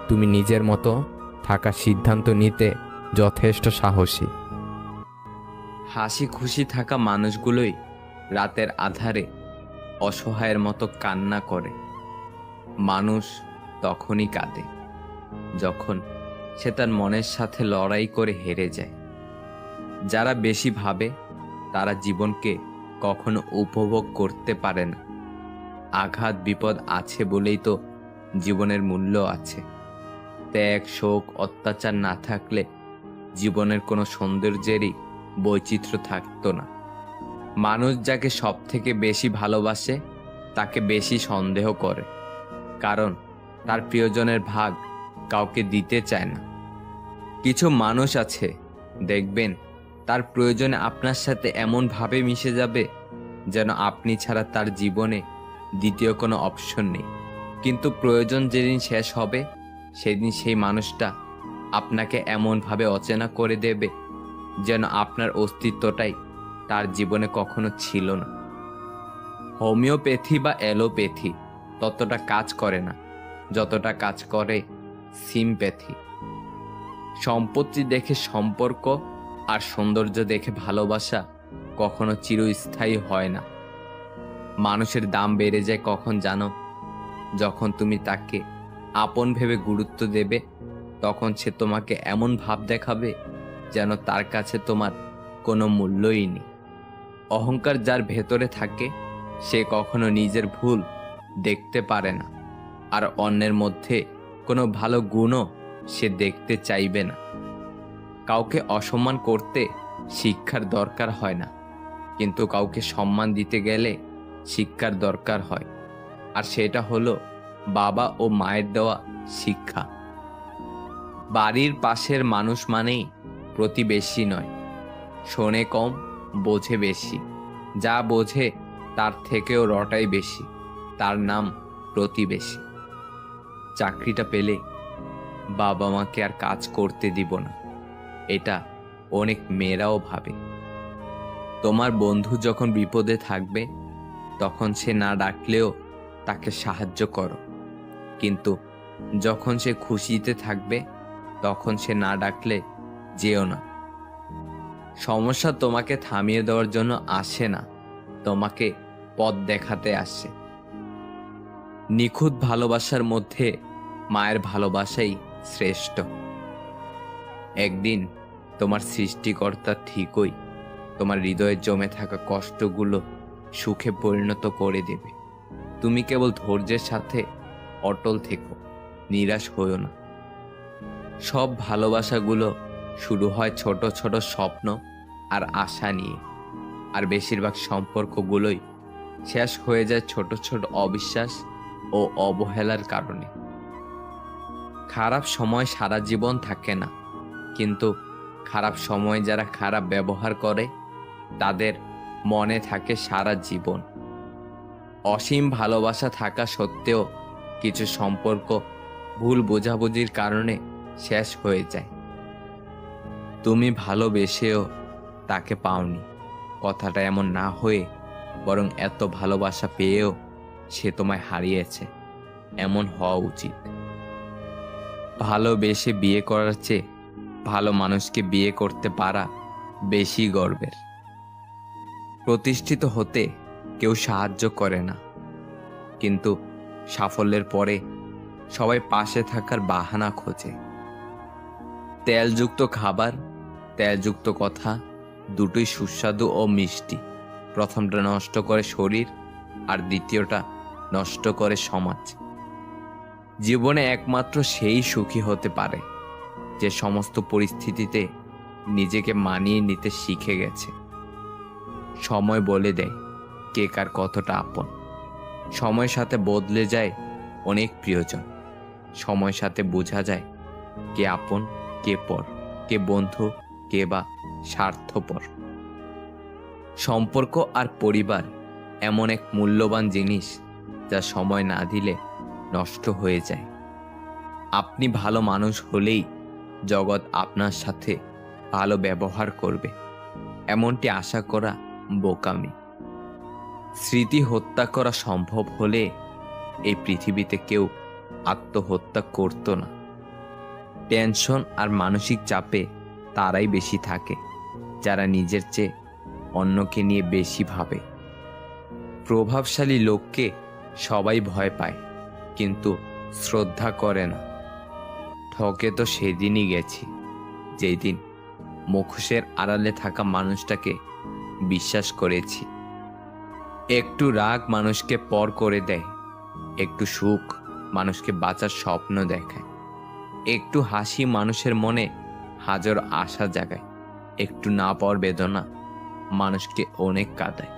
তুমি নিজের মতো থাকার সিদ্ধান্ত নিতে যথেষ্ট সাহসী। হাসি খুশি থাকা মানুষগুলোই রাতের আধারে অসহায়ের মতো কান্না করে। মানুষ তখনই কাঁদে যখন সে তার মনের সাথে লড়াই করে হেরে যায়। যারা বেশি ভাবে তারা জীবনকে কখনো উপভোগ করতে পারে না। আঘাত বিপদ আছে বলেই তো জীবনের মূল্য আছে। ত্যাগ শোক অত্যাচার না থাকলে জীবনের কোনো সৌন্দর্যেরই বৈচিত্র্য থাকতো না। মানুষ যাকে সব থেকে বেশি ভালোবাসে তাকে বেশি সন্দেহ করে, কারণ তার প্রিয়জনের ভাগ কাউকে দিতে চায় না। কিছু মানুষ আছে, দেখবেন তার প্রয়োজনে আপনার সাথে এমনভাবে মিশে যাবে যেন আপনি ছাড়া তার জীবনে দ্বিতীয় কোনো অপশন নেই। কিন্তু প্রয়োজন যেদিন শেষ হবে সেদিন সেই মানুষটা আপনাকে এমনভাবে অচেনা করে দেবে যেন আপনার অস্তিত্বটাই তার জীবনে কখনো ছিল না। হোমিওপ্যাথি বা অ্যালোপ্যাথি ততটা কাজ করে না যতটা কাজ করে সিম্প্যাথি। সম্পত্তি দেখে সম্পর্ক আর সৌন্দর্য দেখে ভালোবাসা কখনো চিরস্থায়ী হয় না। মানুষের দাম বেড়ে যায় কখন জানো? যখন তুমি তাকে আপন ভেবে গুরুত্ব দেবে, তখন সে তোমাকে এমন ভাব দেখাবে যেন তার কাছে তোমার কোনো মূল্যই নেই। অহংকার যার ভেতরে থাকে সে কখনো নিজের ভুল দেখতে পারে না, আর অন্যের মধ্যে কোনো ভালো গুণও সে দেখতে চাইবে না। কাউকে অসম্মান করতে শিক্ষার দরকার হয় না, কিন্তু কাউকে সম্মান দিতে গেলে শিক্ষার দরকার হয়, আর সেটা হলো বাবা ও মায়ের দেওয়া শিক্ষা। বাড়ির পাশের মানুষ মানেই প্রতিবেশী নয়। শোনে কম, বোঝে বেশি। যা বোঝে তার থেকেও রটাই বেশি, তার নাম প্রতিবেশী। চাকরিটা পেলে বাবা মাকে আর কাজ করতে দিব না, এটা অনেক মেয়েরাও ভাবে। তোমার বন্ধু যখন বিপদে থাকবে তখন সে না ডাকলেও তাকে সাহায্য করো, কিন্তু যখন সে খুশিতে থাকবে তখন সে না ডাকলে যেও না। সমস্যা তোমাকে থামিয়ে দেওয়ার জন্য আসে না, তোমাকে পথ দেখাতে আসে। নিখুঁত ভালোবাসার মধ্যে মায়ের ভালোবাসাই শ্রেষ্ঠ। একদিন তোমার সৃষ্টিকর্তা ঠিকই তোমার হৃদয়ে জমে থাকা কষ্টগুলো সুখে পরিণত করে দেবে। তুমি কেবল ধৈর্যের সাথে অটল থেকো, নিরাশ হইও না। সব ভালোবাসাগুলো শুরু হয় ছোট ছোট স্বপ্ন আর আশা নিয়ে, আর বেশিরভাগ সম্পর্কগুলোই শেষ হয়ে যায় ছোট ছোট অবিশ্বাস ও অবহেলার কারণে। খারাপ সময় সারা জীবন থাকে না, কিন্তু খারাপ সময় যারা খারাপ ব্যবহার করে তাদের মনে থাকে সারা জীবন। অসীম ভালোবাসা থাকা সত্ত্বেও কিছু সম্পর্ক ভুল বোঝাবুঝির কারণে শেষ হয়ে যায়। তুমি ভালোবেসেও তাকে পাওনি, কথাটা এমন না হয়ে বরং এত ভালোবাসা পেয়েও সে তোমায় হারিয়েছে, এমন হওয়া উচিত। ভালোবেসে বিয়ে করার চেয়ে ভালো মানুষকে বিয়ে করতে পারা বেশি গর্বের। প্রতিষ্ঠিত হতে কেউ সাহায্য করে না, কিন্তু সাফল্যের পরে সবাই পাশে থাকার বাহানা খোঁজে। তেলযুক্ত খাবার, তেলযুক্ত কথা দুটোই সুস্বাদু ও মিষ্টি। প্রথমটা নষ্ট করে শরীর, আর দ্বিতীয়টা নষ্ট করে সমাজ। জীবনে একমাত্র সেই সুখী হতে পারে যে সমস্ত পরিস্থিতিতে নিজেকে মানিয়ে নিতে শিখে গেছে। সময় বলে দেয় কে কার কতটা আপন। সময়ের সাথে বদলে যায় অনেক প্রিয়জন। সময়ের সাথে বোঝা যায় কে আপন, কে পর, কে বন্ধু, কে বা স্বার্থপর। সম্পর্ক আর পরিবার এমন এক মূল্যবান জিনিস যা সময় না দিলে নষ্ট হয়ে যায়। আপনি ভালো মানুষ হলেই জগৎ আপনার সাথে ভালো ব্যবহার করবে, এমনটি আশা করা বোকামি। স্মৃতি হত্যা করা সম্ভব হলে এই পৃথিবীতে কেউ আত্মহত্যা করত না। টেনশন আর মানসিক চাপে তারাই বেশি থাকে যারা নিজের চেয়ে অন্যকে নিয়ে বেশি ভাবে। প্রভাবশালী লোককে সবাই ভয় পায়, কিন্তু শ্রদ্ধা করে না। ঠকে তো সেদিনই গেছি যেই দিন মুখোশের আড়ালে থাকা মানুষটাকে বিশ্বাস করেছি। একটু রাগ মানুষকে পর করে দেয়, একটু সুখ মানুষকে বাঁচার স্বপ্ন দেখায়, একটু হাসি মানুষের মনে হাজার আশা জাগায়, একটু না পাওয়ার বেদনা মানুষকে অনেক কাঁদায়।